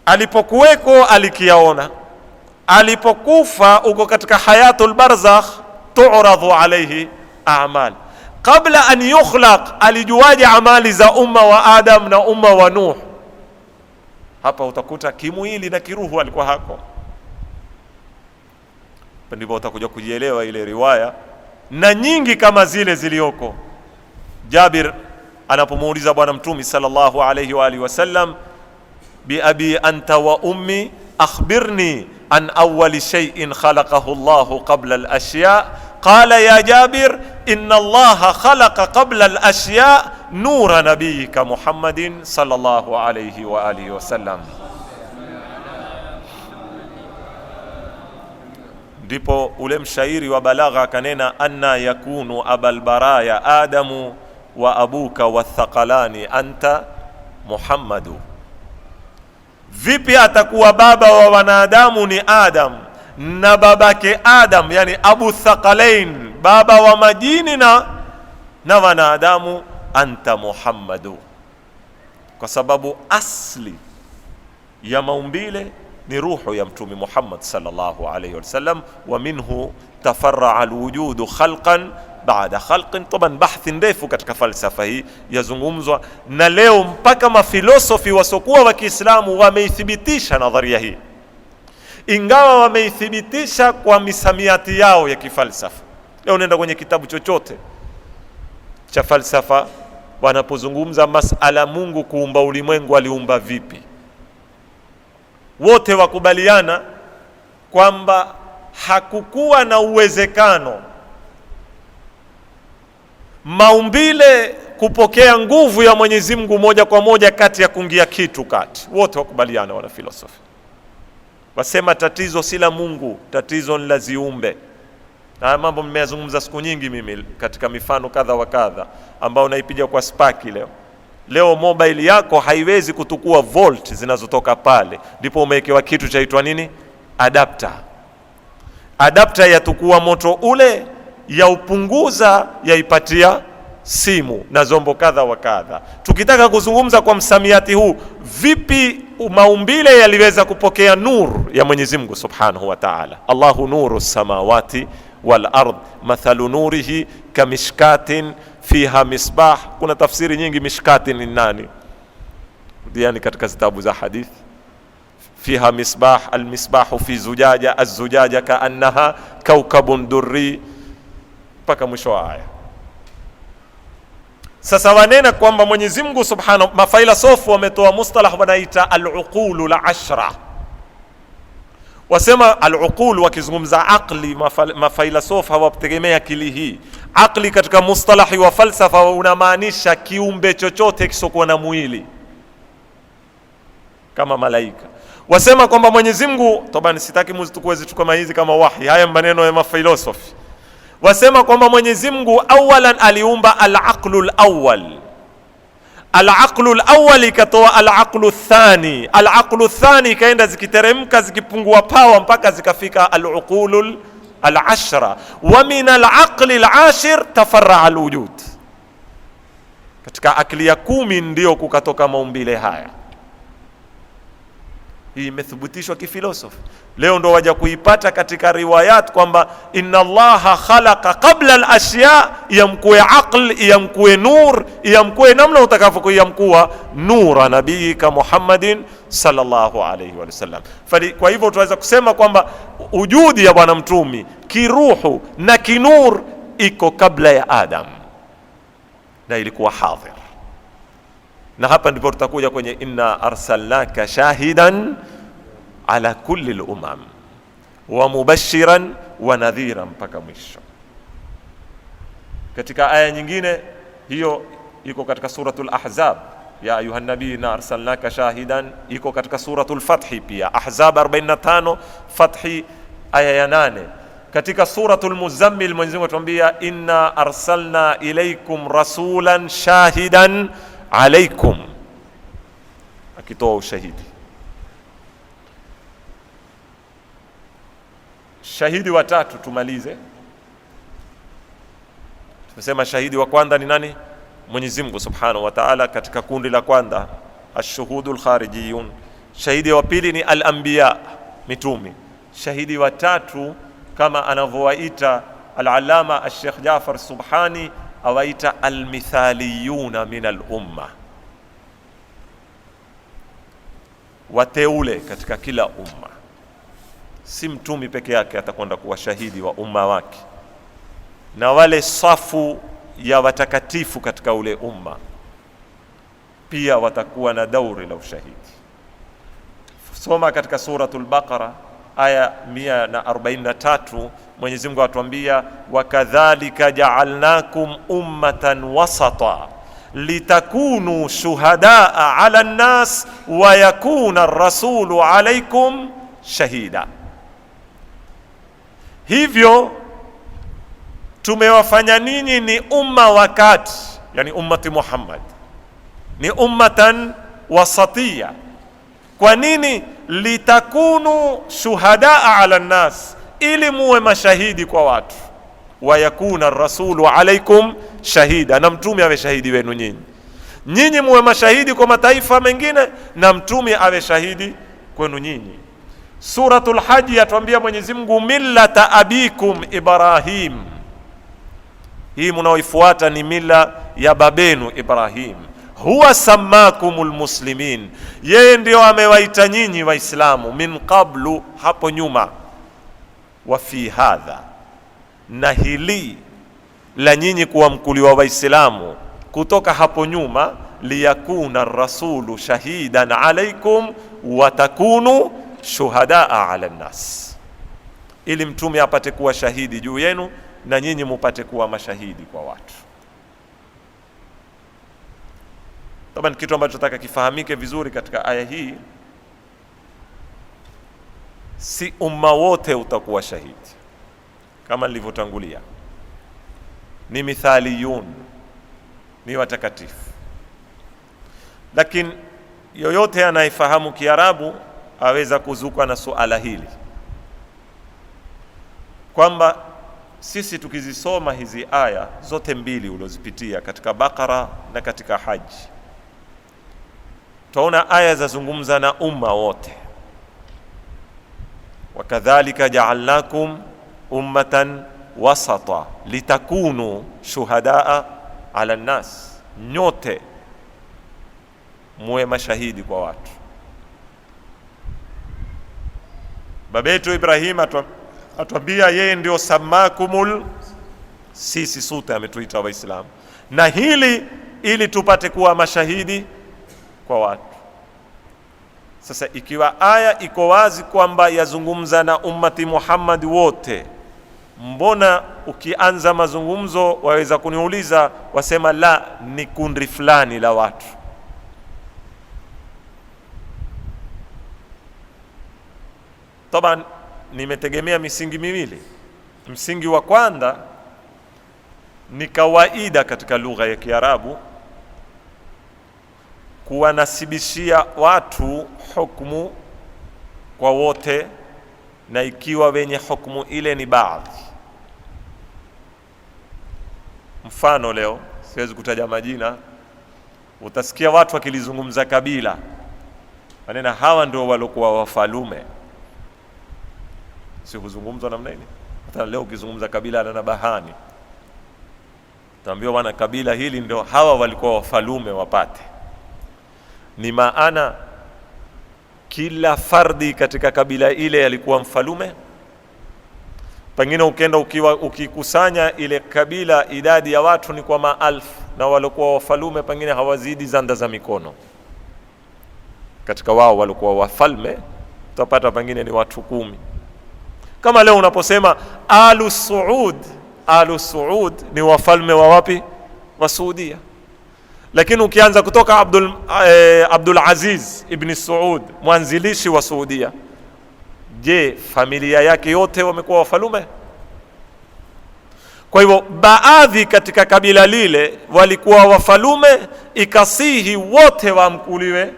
S1: alipokuweko alikiaona, alipokufa uko katika hayatul barzakh, tu'radhu alayhi a'mal. Kabla an yukhlaq alijuaje amali za umma wa Adam na umma wa Nuh? Hapa utakuta kimwili na kiruhu alikuwa hako. Ndipo utakuja kujielewa ile riwaya na nyingi kama zile zilioko. Jabir anapomuuliza bwana mtume sallallahu alayhi wa alihi wasallam, bi abi anta wa ummi akhbirni an awwali shay'in khalaqahu Allahu qabla al-ashya', qala ya Jabir inna Allaha khalaqa qabla al-ashya' nura nabiyyika Muhammadin sallallahu alayhi wa alihi wasallam. Ndipo ule mshairi wa balagha akanena, anna yakunu abal baraya adamu wa abuka wathaqalani anta Muhammadu. Vipi atakuwa baba wa wanadamu ni Adam na babake Adam, yani Abu Thaqalain, baba wa majini na wanadamu, anta Muhammadu. Kwa sababu asli ya maumbile ni ruhu ya mtume Muhammad sallallahu alayhi wasallam, wa minhu tafarra'a alwujudu khalqan baada khalqin. Taban bahthi ndefu katika falsafa hii yazungumzwa, na leo mpaka mafilosofi wasokuwa wa Kiislamu wameithibitisha nadharia hii, ingawa wameithibitisha kwa misamiati yao ya kifalsafa. Leo nenda kwenye kitabu chochote cha falsafa wanapozungumza masala Mungu kuumba ulimwengu aliumba vipi, wote wakubaliana kwamba hakukuwa na uwezekano maumbile kupokea nguvu ya Mwenyezi Mungu moja kwa moja kati ya kuingia kitu kati. Wote wakubaliana, wana filosofi wasema tatizo si la Mungu, tatizo ni la ziumbe. Na mambo nimeyazungumza siku nyingi mimi katika mifano kadha wa kadha ambao naipiga kwa spaki leo mobile yako haiwezi kutukua volt zinazotoka pale, ndipo umewekewa kitu chaitwa nini, adapter. Adapter yatukua moto ule, ya upunguza, yaipatia simu na zombo kadha wa kadha. Tukitaka kuzungumza kwa msamiati huu, vipi maumbile yaliweza kupokea nur ya Mwenyezi Mungu Subhanahu wa Ta'ala? Allahu nuru samawati wal ard mathalu nurihi kamishkatin fiha misbah. Kuna tafsiri nyingi. Mishkatin ni nani? Yani katika zitabu za hadithi, fiha misbah, almisbahu fi zujaja, az-zujaja kaannaha kaukabun durri, mpaka mwisho wa aya. Sasa wanena kwamba Mwenyezi Mungu Subhanahu, mafailosofu wametoa mustalah wanaita al-uqulu al-ashra. Wasema al-uqul, wakizungumza aqli, mafailosofu hawategemea akili hii. Aqli katika mustalahi wa falsafa unamaanisha kiumbe chochote kisokuwa na mwili kama malaika. Wasema kwamba Mwenyezi Mungu, tabani sitaki mzitukue zitu kama hizi kama wahi, haya maneno ya mafailosofi. Wasema kwamba Mwenyezi Mungu awalan aliumba al-aqlu al-awwal. Al-aqlu al-awwal ikatoa al-aqlu ath-thani. Al-aqlu ath-thani ikaenda zikiteremka zikipungua power mpaka zikafika al-uqulu al-ashra. Wa min al-aqli al-ashir tafarra al-wujud. Katika akili ya 10 ndio kukatoka maumbile haya. Hii imethibitishwa kifilosofi. Leo ndo waja kuipata katika riwayat kwamba inna Allaha khalaqa qabla al-ashya, yamkue aql, yamkue nur, yamkue namna utakavyokuamkua nura nabiyika Muhammadin sallallahu alayhi wa sallam. Kwa hivyo tunaweza kusema kwamba ujudi ya bwana mtumi kiruhu na kinur iko kabla ya Adam na ilikuwa hadhir. Na hapa ndipo tutakuja kwenye inna arsalnaka shahidan ala kulli al-umam wa mubashiran wa nadhiran mpaka mwisho. Katika aya nyingine hiyo iko katika suratul Ahzab, ya ayuha nabii inna arsalnaka shahidan, iko katika suratul Fath pia, Ahzab 45, Fath aya ya 8. Katika suratul Muzammil Mwenyezi Mungu atuambia inna arsalna ilaykum rasulan shahidan alaikum, akitoa ushahidi. Shahidi wa tatu tumalize. Tumesema shahidi wa kwanza ni nani? Mwenyezi Mungu Subhanahu wa Ta'ala, katika kundi la kwanza ash-shuhudul kharijiyun. Shahidi wa pili ni al-anbiya, mitumi. Shahidi wa tatu kama anavyowaita al-allama al-Sheikh Jafar Subhani, awaita al-mithaliyuna min al-umma, wateule katika kila umma. Si mtumi peke yake atakwenda kuwa shahidi wa umma wake, na wale safu ya watakatifu katika ule umma pia watakuwa na dauri la ushahidi. Soma katika suratul Baqara aya 143, Mwenyezi Mungu atuambia wakadhalika ja'alnakum ummatan wasata litakunu shuhadaa ala an-nas wa yakuna ar-rasulu alaykum shahida. Hivyo tumewafanya ninyi ni umma wakati, yani ummati Muhammad ni ummatan wasatiya. Kwa nini? Litakunu shuhadaa ala nnas, ili muwe mashahidi kwa watu. Wa yakuna ar-rasulu alaykum shahida, na mtume awe shahidi wenu nyinyi. Nyinyi muwe mashahidi kwa mataifa mengine na mtume awe shahidi kwenu nyinyi. Suratul Hajj yatuambia Mwenyezi Mungu millata abikum Ibrahim, hii mnaoifuata ni mila ya babenu Ibrahim. Huwa sammakumul muslimin, yeye ndio amewaita nyinyi waislamu, min qablu, hapo nyuma, wa fi hadha, na hili la nyinyi kuwa mkuliwa waislamu kutoka hapo nyuma, liyakuna rasulu shahidan alaikum wa takunu shuhadaa ala nnas, ili mtume apate kuwa shahidi juu yenu na nyinyi mupate kuwa mashahidi kwa watu. Taban, kitu ambacho nataka kifahamike vizuri katika aya hii, si umma wote utakuwa shahidi. Kama nilivyotangulia, ni mithaliyun, ni watakatifu. Lakini yoyote anayefahamu Kiarabu aweza kuzuka na suala hili kwamba sisi tukizisoma hizi aya zote mbili ulozipitia katika Bakara na katika Haji, tunaona aya zazungumza na umma wote. Wakadhalika ja'alnakum ummatan wasata litakunu shuhadaa ala nnas, nyote muwe mashahidi kwa watu. Babetu Ibrahim atuambia yeye ndio samakumul, sisi sote ametuita Waislamu, na hili ili tupate kuwa mashahidi kwa watu. Sasa ikiwa aya iko wazi kwamba yazungumza na ummati Muhammad wote, mbona ukianza mazungumzo waweza kuniuliza wasema la, ni kundi fulani la watu? Taban, nimetegemea misingi miwili. Msingi wa kwanza ni kawaida katika lugha ya Kiarabu kuwanasibishia watu hukumu kwa wote, na ikiwa wenye hukumu ile ni baadhi. Mfano, leo siwezi kutaja majina, utasikia watu wakilizungumza kabila, manena hawa ndio walokuwa wafalume. Si kuzungumzwa namna ile. Hata leo ukizungumza kabila na Bahani, utaambiwa wana kabila hili ndio hawa walikuwa wafalume wapate. Ni maana kila fardi katika kabila ile alikuwa mfalume. Pengine ukenda ukikusanya ile kabila, idadi ya watu ni kwa maelfu, na walikuwa wafalume pengine hawazidi zanda za mikono. Katika wao walikuwa wafalme utapata pengine ni watu 10. Kama leo unaposema Alu Saud ni wafalme wa wapi? Wa Saudia. Lakini ukianza kutoka Abdul Aziz ibn Saud, mwanzilishi wa Saudia, je, familia yake yote wamekuwa wafalume? Kwa hivyo baadhi katika kabila lile walikuwa wafalume, ikasihi wote wamkuliwe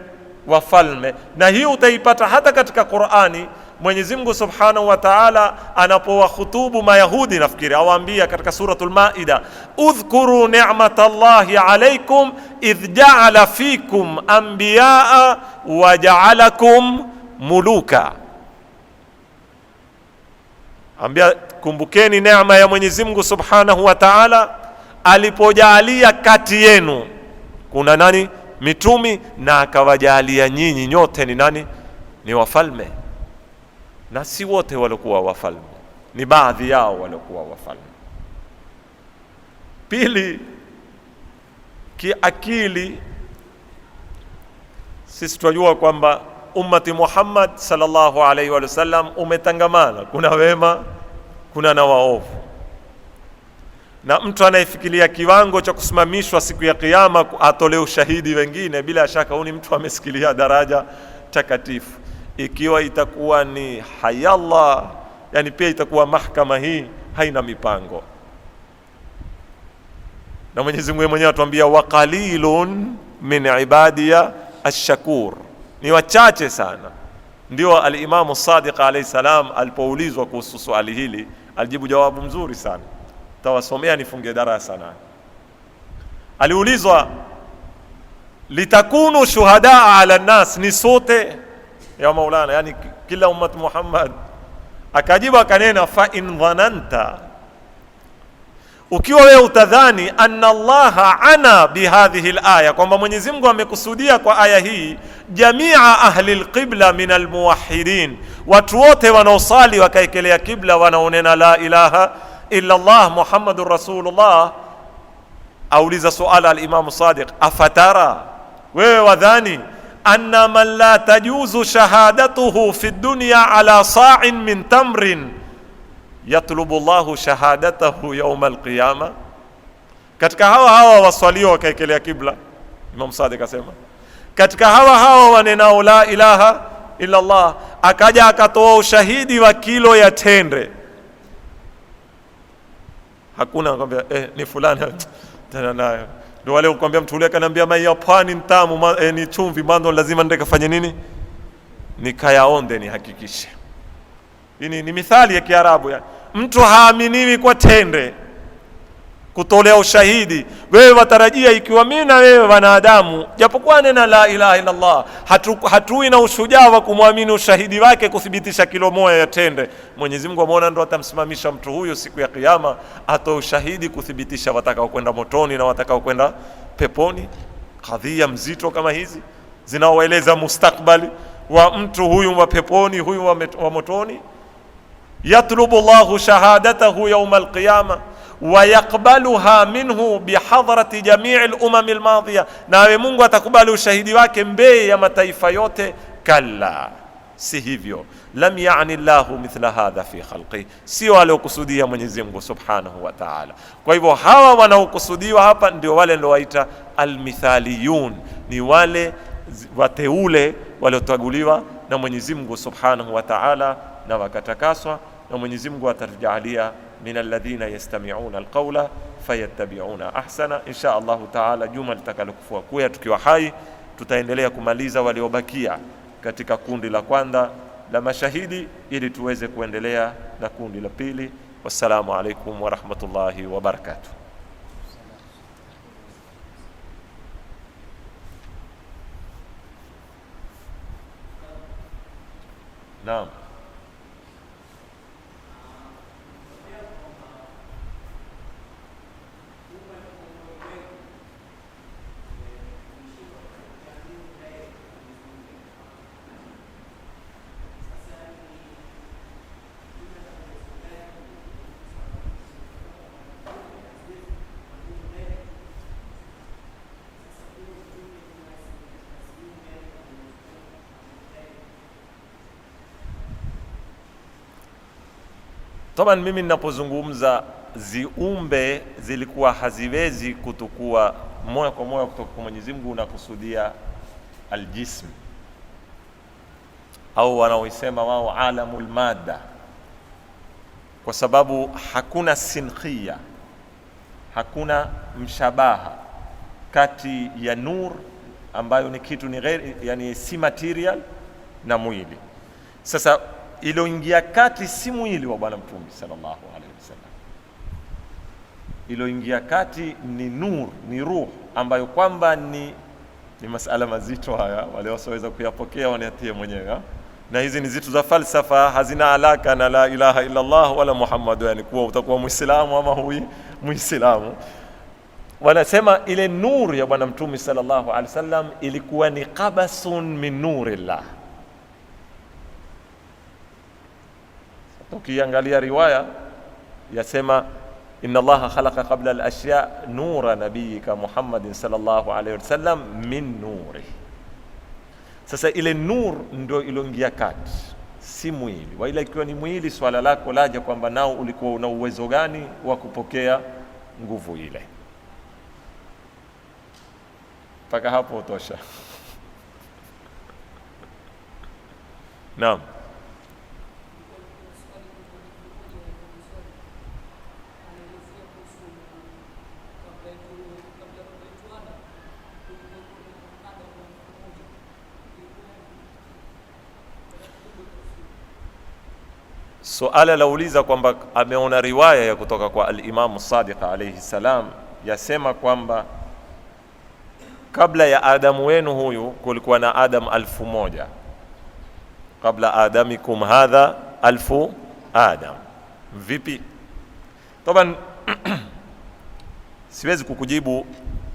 S1: wafalme. Na hii utaipata hata katika Qur'ani. Mwenyezi Mungu Subhanahu wa Ta'ala anapowahutubu Mayahudi, nafikiri awaambia katika suratul Maida, udhkuru ni'matallahi alaykum idh ja'ala fikum anbiyaa wa ja'alakum muluka. Ambia, kumbukeni neema ya Mwenyezi Mungu Subhanahu wa Ta'ala alipojalia kati yenu kuna nani? Mitumi, na akawajalia nyinyi nyote ni nani? Ni wafalme. Na si wote walikuwa wafalme, ni baadhi yao walikuwa wafalme. Pili, kiakili sisi tunajua kwamba ummati Muhammad sallallahu alaihi wa sallam umetangamana, kuna wema, kuna na waovu. Na mtu anayefikiria kiwango cha kusimamishwa siku ya Kiyama atolee ushahidi wengine, bila shaka huyu ni mtu amesikilia daraja takatifu. Ikiwa itakuwa ni hayallah, yani pia itakuwa mahakama hii haina mipango. Na Mwenyezi Mungu mwenyewe atuambia wa qalilun min ibadiya ash-shakur, ni wachache sana. Ndio al-Imam Sadiq alayhi salam alipoulizwa kuhusu swali hili alijibu jawabu mzuri sana, tawasomea nifunge darasa na. Aliulizwa litakunu shuhadaa ala nas, ni sote ya Maulana, yani kila ummat Muhammad. Akajibu akanena fa in dhananta, ukiwa wewe utadhani anna Allaha ana bihadhihi alaya, kwamba Mwenyezi Mungu amekusudia kwa aya hii jamia ahli alqibla min almuwahhidin, watu wote wanaosali wakaekelea kibla wanaonena la ilaha illa Allah Muhammadur Rasulullah, auliza suala al-Imam Sadiq, afatara, wewe wadhani anna man la tajuzu shahadatuhu fi dunya ala sa'in min tamrin yatlubu Allahu shahadatahu yawm al-qiyama? Katika hawa waswalio wakaekelea kibla, Imam Sadiq asema, katika hawa wanenao la ilaha illa Allah, akaja akatoa ushahidi wa kilo ya tende. Hakuna akwambia ni fulani tena nayo. Ndio wale ukwambia mtu ule kanambia mai ya pwani ntamu ni chumvi, mando lazima ndeke fanye nini? Nikayaonde, ni hakikishe. Hii ni mithali ya Kiarabu yani. Mtu haaminiwi kwa tende kutolea ushahidi. Wewe watarajia ikiwa mimi na wewe wanadamu, japokuwa nena la ilaha illa Allah, hatui na ushujaa wa kumwamini ushahidi wake kuthibitisha kilo moja ya tende, Mwenyezi Mungu ameona ndo atamsimamisha mtu huyo siku ya Kiyama atoe ushahidi kuthibitisha watakao kwenda motoni na watakao kwenda peponi. Kadhia mzito kama hizi zinaoeleza mustakbali wa mtu huyu wa peponi, huyu wa motoni. Yatlubu Allahu shahadatahu yawm al-qiyama wa yaqbaluha minhu bihadrati jamii al-umam al-madhiya, nawe Mungu atakubali ushahidi wake mbele ya mataifa yote. Kalla, si hivyo. Lam ya'ni Allahu mithla hadha fi khalqi, sio aliokusudia Mwenyezi Mungu subhanahu wa ta'ala. Kwa hivyo hawa wanaokusudiwa hapa ndio wale ndio waita al-mithaliyun, ni wale wateule waliotaguliwa na Mwenyezi Mungu subhanahu wa ta'ala na wakatakaswa, na Mwenyezi Mungu atajalia min alladhina yastami'una alqawla fayattabi'una ahsana. Insha Allah taala juma litakalokuwa kuya tukiwa hai tutaendelea kumaliza waliobakia katika kundi la kwanza la mashahidi ili tuweze kuendelea na kundi la pili. Wassalamu alaikum wa rahmatullahi wa barakatuh. Naam. Taban mimi ninapozungumza ziumbe zilikuwa haziwezi kutukua moja kwa moja kutoka kwa Mwenyezi Mungu, na kusudia aljism au wanaoisema wao alamul madda, kwa sababu hakuna sinkhia, hakuna mshabaha kati ya nur ambayo ni kitu ni ghairi, yani si material, na mwili. Sasa iloingia kati si mwili wa Bwana Mtume sallallahu alaihi wasallam, iloingia kati ni nur, ni ruh ambayo kwamba ni masala mazito haya, wale wasioweza kuyapokea waniatie mwenyewe. Na hizi ni zitu za falsafa, hazina alaka na la ilaha illa Allah wala Muhammad, yani kuwa utakuwa muislamu ama hui muislamu. Wanasema ile nur ya Bwana Mtume sallallahu alaihi wasallam ilikuwa ni qabasun min nurillah. Tukiangalia riwaya yasema inna Allaha khalaqa qabla al-ashya nura nabiyyika Muhammadin sallallahu alayhi wasallam min nuri. Sasa ile nur ndio ilongia kati, si mwili. Waila ikiwa ni mwili, swala lako laja kwamba nao ulikuwa una uwezo gani wa kupokea nguvu ile. Paka hapo utosha. Naam. Suala lauliza kwamba ameona riwaya ya kutoka kwa al-Imam Sadiq alayhi salam yasema kwamba kabla ya Adamu wenu huyu kulikuwa na Adam 1000, kabla adamikum hadha 1000 Adam. Vipi? Taban siwezi kukujibu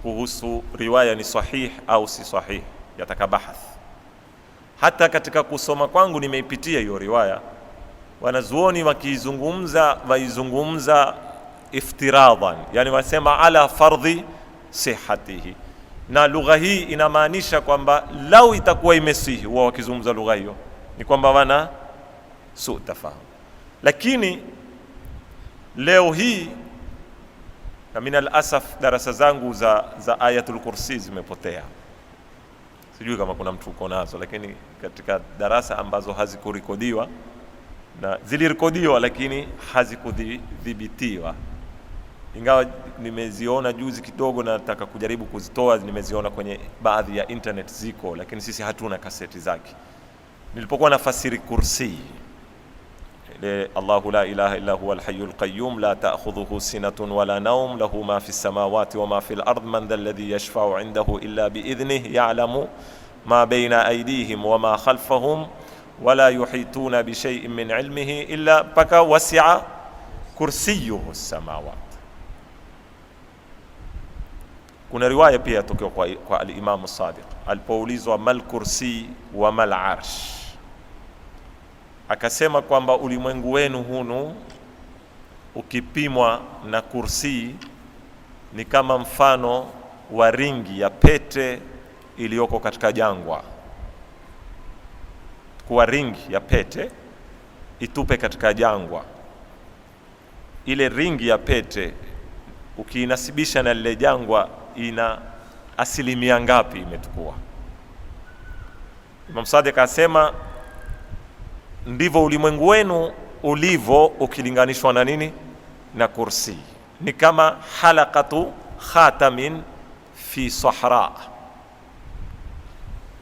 S1: kuhusu riwaya ni sahih au si sahih, yataka bahath. Hata katika kusoma kwangu nimeipitia hiyo riwaya, wanazuoni waizungumza iftiradan, yani wasema ala fardhi sihhatihi. Na lugha hii inamaanisha kwamba lau itakuwa imesihi, wao wakizungumza lugha hiyo ni kwamba wana su tafahamu. Lakini leo hii na min al-asaf darasa zangu za Ayatul Kursi zimepotea. Sijui kama kuna mtu uko nazo, lakini katika darasa ambazo hazikurekodiwa na zilirekodiwa lakini hazikudhibitiwa, ingawa nimeziona juzi kidogo na nataka kujaribu kuzitoa, nimeziona kwenye baadhi ya internet ziko, lakini sisi hatuna kaseti zake. Nilipokuwa nafasiri kursi, Allahu la ilaha illa huwa al-hayyul qayyum la ta'khudhuhu sinatun wala nawm lahu ma fi as-samawati wa ma fi al-ard man dha alladhi yashfa'u 'indahu illa bi idhnihi ya'lamu ma bayna aydihim wa ma khalfahum wala yuhituna bi shay'in min 'ilmihi illa baka wasi'a kursiyyuhu as-samawat. Kuna riwaya pia tokeo kwa al-Imam Sadiq alipoulizwa mal kursi wa mal arsh, akasema kwamba ulimwengu wenu hunu ukipimwa na kursi ni kama mfano wa ringi ya pete iliyoko katika jangwa. Kwa ringi ya pete itupe katika jangwa, ile ringi ya pete ukiinasibisha na lile jangwa ina asilimia ngapi imetukua? Imam Sadiq asema ndivyo ulimwengu wenu ulivyo ukilinganishwa na nini? Na kursi. Ni kama halaqatu khatamin fi sahra,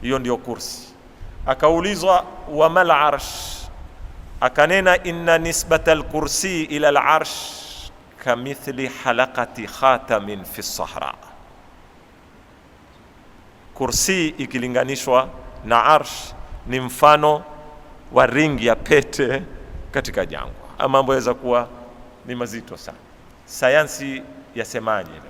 S1: hiyo ndio kursi. Akaulizwa wa mal arsh, akanena inna nisbata al-kursi ila al-arsh kamithli halaqati khatamin fi sahra. Kursi ikilinganishwa na arsh ni mfano wa ringi ya pete katika jangwa. Mambo yaweza kuwa ni mazito sana. Sayansi yasemaje leo?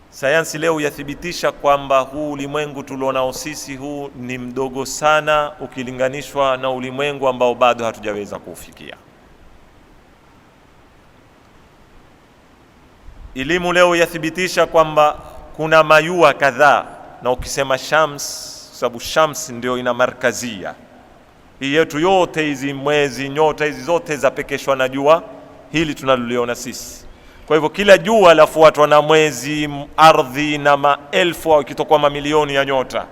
S1: Sayansi leo yathibitisha kwamba huu ulimwengu tulionao sisi huu ni mdogo sana ukilinganishwa na ulimwengu ambao bado hatujaweza kuufikia. Elimu leo yathibitisha kwamba kuna mayua kadhaa, na ukisema shams, sababu shams ndio ina markazia hii yetu yote, hizi mwezi, nyota hizi zote zapekeshwa na jua hili tunaloliona sisi. Kwa hivyo kila jua lafuatwa na mwezi, ardhi na maelfu au ikitokuwa mamilioni ya nyota.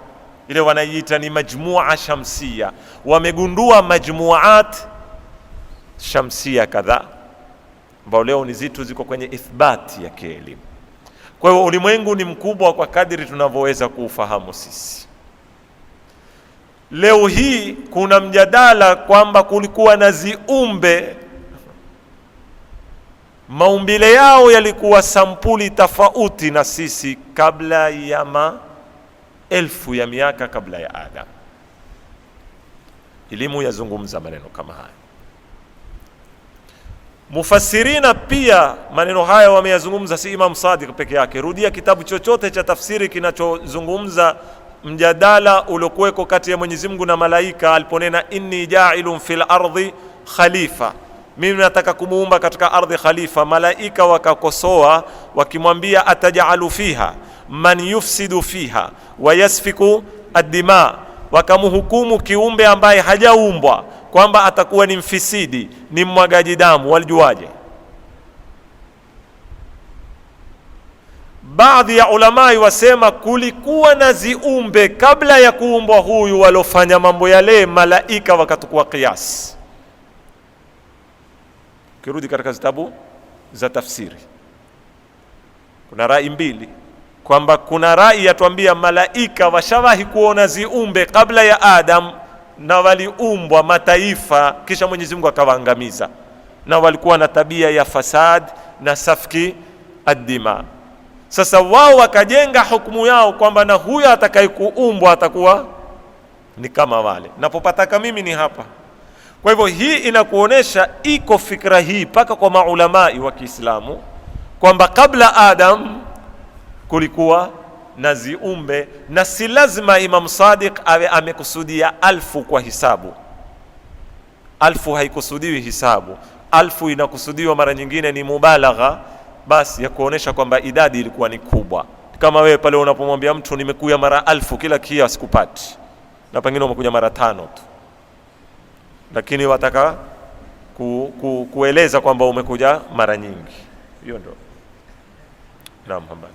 S1: Ile wanaiita ni majmua shamsia. Wamegundua majmuat shamsia kadhaa ambao leo ni zitu ziko kwenye ithbati ya kielimu. Kwa hivyo ulimwengu ni mkubwa kwa kadiri tunavyoweza kuufahamu sisi. Leo hii kuna mjadala kwamba kulikuwa na ziumbe maumbile yao yalikuwa sampuli tofauti na sisi kabla ya maelfu ya miaka kabla ya Adam. Elimu yazungumza maneno kama haya. Mufassirina pia maneno haya wameyazungumza, si Imam Sadiq peke yake. Rudia kitabu chochote cha tafsiri kinachozungumza mjadala uliokuweko kati ya Mwenyezi Mungu na malaika aliponena inni ja'ilun fil ardi khalifa, mimi nataka kumuumba katika ardhi khalifa. Malaika wakakosoa wakimwambia ataj'alu fiha man yufsidu fiha wa yasfiku ad-dima, wakamhukumu kiumbe ambaye hajaumbwa kwamba atakuwa ni mfisidi, ni mwagaji damu. Walijuaje? Baadhi ya ulamai wasema kulikuwa na ziumbe kabla ya kuumbwa huyu walofanya mambo yale, malaika wakatukua kiasi. Kirudi katika zitabu za tafsiri kuna rai mbili, kwamba kuna rai yatuambia malaika washawahi kuona ziumbe kabla ya Adam na waliumbwa mataifa kisha Mwenyezi Mungu akawaangamiza, na walikuwa na tabia ya fasad na safki ad-dima. Sasa wao wakajenga hukumu yao kwamba na huyo atakayekuumbwa atakuwa ni kama wale, napopataka mimi ni hapa. Kwa hivyo hii inakuonesha iko fikra hii paka kwa maulamai wa Kiislamu kwamba kabla Adam kulikuwa na ziumbe, na si lazima Imam Sadiq awe amekusudia alfu kwa hisabu. Alfu haikusudiwi hisabu, alfu inakusudiwa mara nyingine ni mubalagha basi ya kuonesha kwamba idadi ilikuwa ni kubwa. Kama wewe pale unapomwambia mtu nimekuja mara 1000 kila kia sikupati, na pengine umekuja mara 5 tu, lakini wataka kueleza kwamba umekuja mara nyingi. Hiyo ndio. Naam, habari.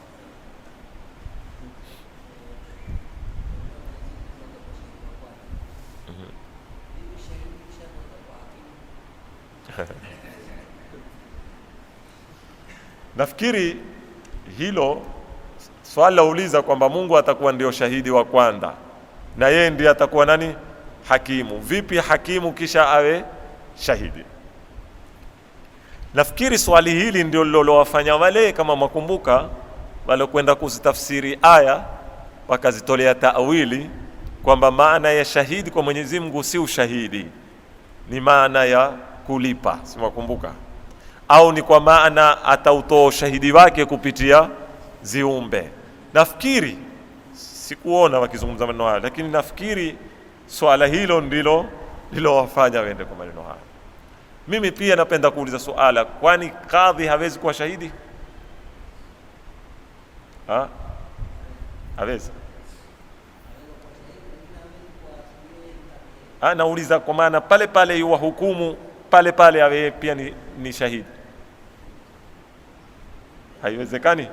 S1: Nafikiri hilo swali lauliza kwamba Mungu atakuwa ndio shahidi wa kwanza na yeye ndiye atakuwa nani? Hakimu. Vipi hakimu kisha awe shahidi? Nafikiri swali hili ndio lilowafanya wale, kama makumbuka, wale kwenda kuzitafsiri aya wakazitolea taawili kwamba maana ya shahidi kwa Mwenyezi Mungu si ushahidi, ni maana ya kulipa, si makumbuka? Au ni kwa maana atautoa ushahidi wake kupitia ziumbe. Nafikiri sikuona wakizungumza maneno haya, lakini nafikiri swala hilo ndilo lilowafanya wende kwa maneno haya. Mimi pia napenda kuuliza swala, kwani kadhi hawezi kuwa shahidi? Hawezi? Nauliza kwa maana pale pale yuwa hukumu pale pale awe pia ni shahidi. Haiwezekani.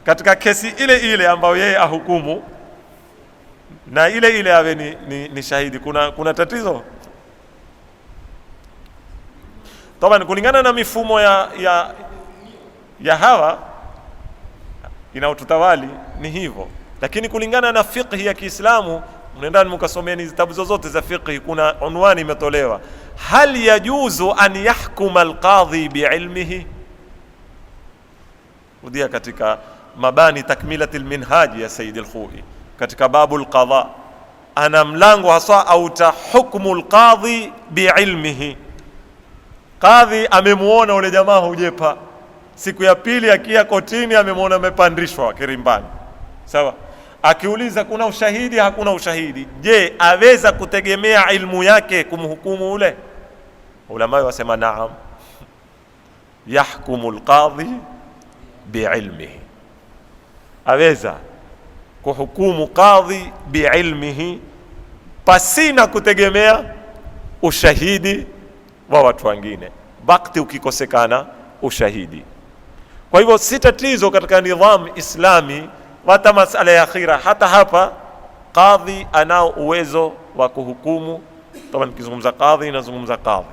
S1: Katika kesi ile ile ambayo yeye ahukumu na ile ile awe ni shahidi, kuna tatizo? Tabani kulingana na mifumo ya hawa inaotutawali ni hivyo, lakini kulingana na fiqh ya Kiislamu, mnaendani mkasomeni vitabu zozote za fiqh, kuna unwani imetolewa, hal yajuzu an yahkuma alqadhi biilmihi. Rudia katika mabani takmilati alminhaji ya Sayyid al-Khu'i katika babu alqadha, ana mlango hasa au tahukmu alqadhi biilmihi. Kadhi amemuona ule jamaa hujepa, siku ya pili akia kotini amemuona amepandishwa kirimbani, sawa? Akiuliza kuna ushahidi, hakuna ushahidi, je, aweza kutegemea ilmu yake kumhukumu ule? Ulama wasema naam, yahkumu alqadhi biilmihi, aweza kuhukumu kadhi biilmihi pasina kutegemea ushahidi wa watu wengine, bakti ukikosekana ushahidi. Kwa hivyo si tatizo katika nidhamu Islami hata masala ya akhira, hata hapa kadhi anao uwezo wa kuhukumu. Kama nikizungumza kadhi nazungumza kadhi,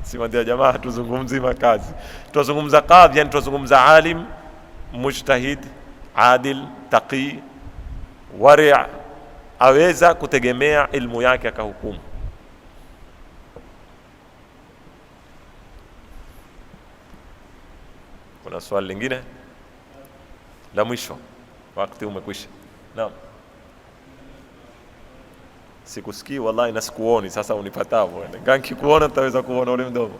S1: si wadia jamaa, tuzungumzi makazi, tuzungumza kadhi, yani tuzungumza alim mujtahid adil taqi wari', aweza kutegemea ilmu yake akahukumu. Kuna swali lingine la mwisho? Wakati umekwisha. Naam. Sikusikii wallahi na sikuoni, sasa unipatao. Nganki kuona nitaweza kuona ule mdomo.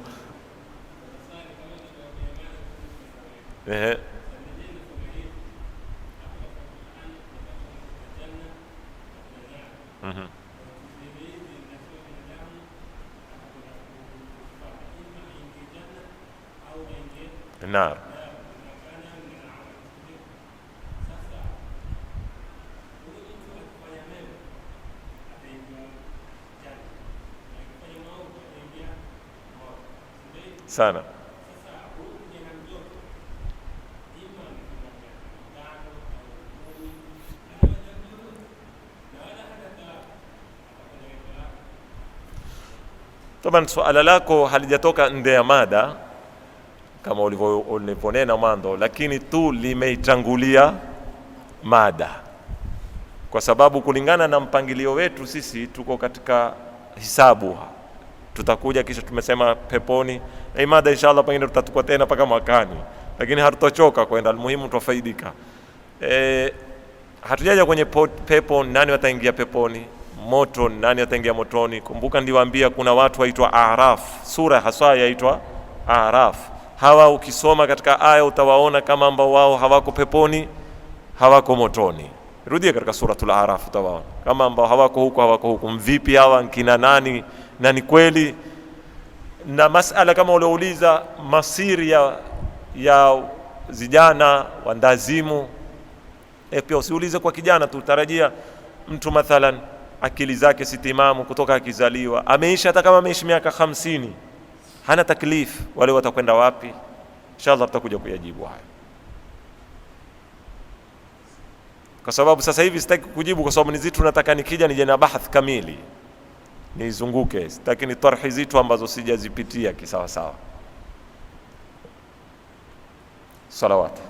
S1: Naam. Sana. Toba swala lako halijatoka nje ya mada kama ulivyonena mwanzo, lakini tu limeitangulia mada, kwa sababu kulingana na mpangilio wetu sisi tuko katika hisabu, tutakuja kisha tumesema peponi. Hii mada inshallah pengine tutatukua tena mpaka mwakani, lakini hatutochoka kwenda, muhimu tufaidika. Hatujaja kwenye pepo, nani wataingia peponi, moto nani wataingia motoni. Kumbuka ndiwaambia kuna watu waitwa Araf, sura hasa yaitwa Araf. Hawa ukisoma katika aya utawaona kama ambao wao hawako peponi, hawako motoni. Rudia katika suratul Araf utawaona kama ambao hawako huko. Mvipi hawa nkina nani? Na ni kweli na masala kama uliouliza masiri ya vijana wandazimu. Pia usiulize kwa kijana tu, tarajia mtu mathalan akili zake sitimamu kutoka akizaliwa, ameishi hata kama ameishi miaka 50, hana taklif, wale watakwenda wapi? Inshallah tutakuja kuyajibu haya, kwa sababu sasa hivi sitaki kujibu, kwa sababu ni zitu nataka nikija nije na bahath kamili nizunguke, sitaki ni tarhi zitu ambazo sijazipitia kisawa sawa. Salawat.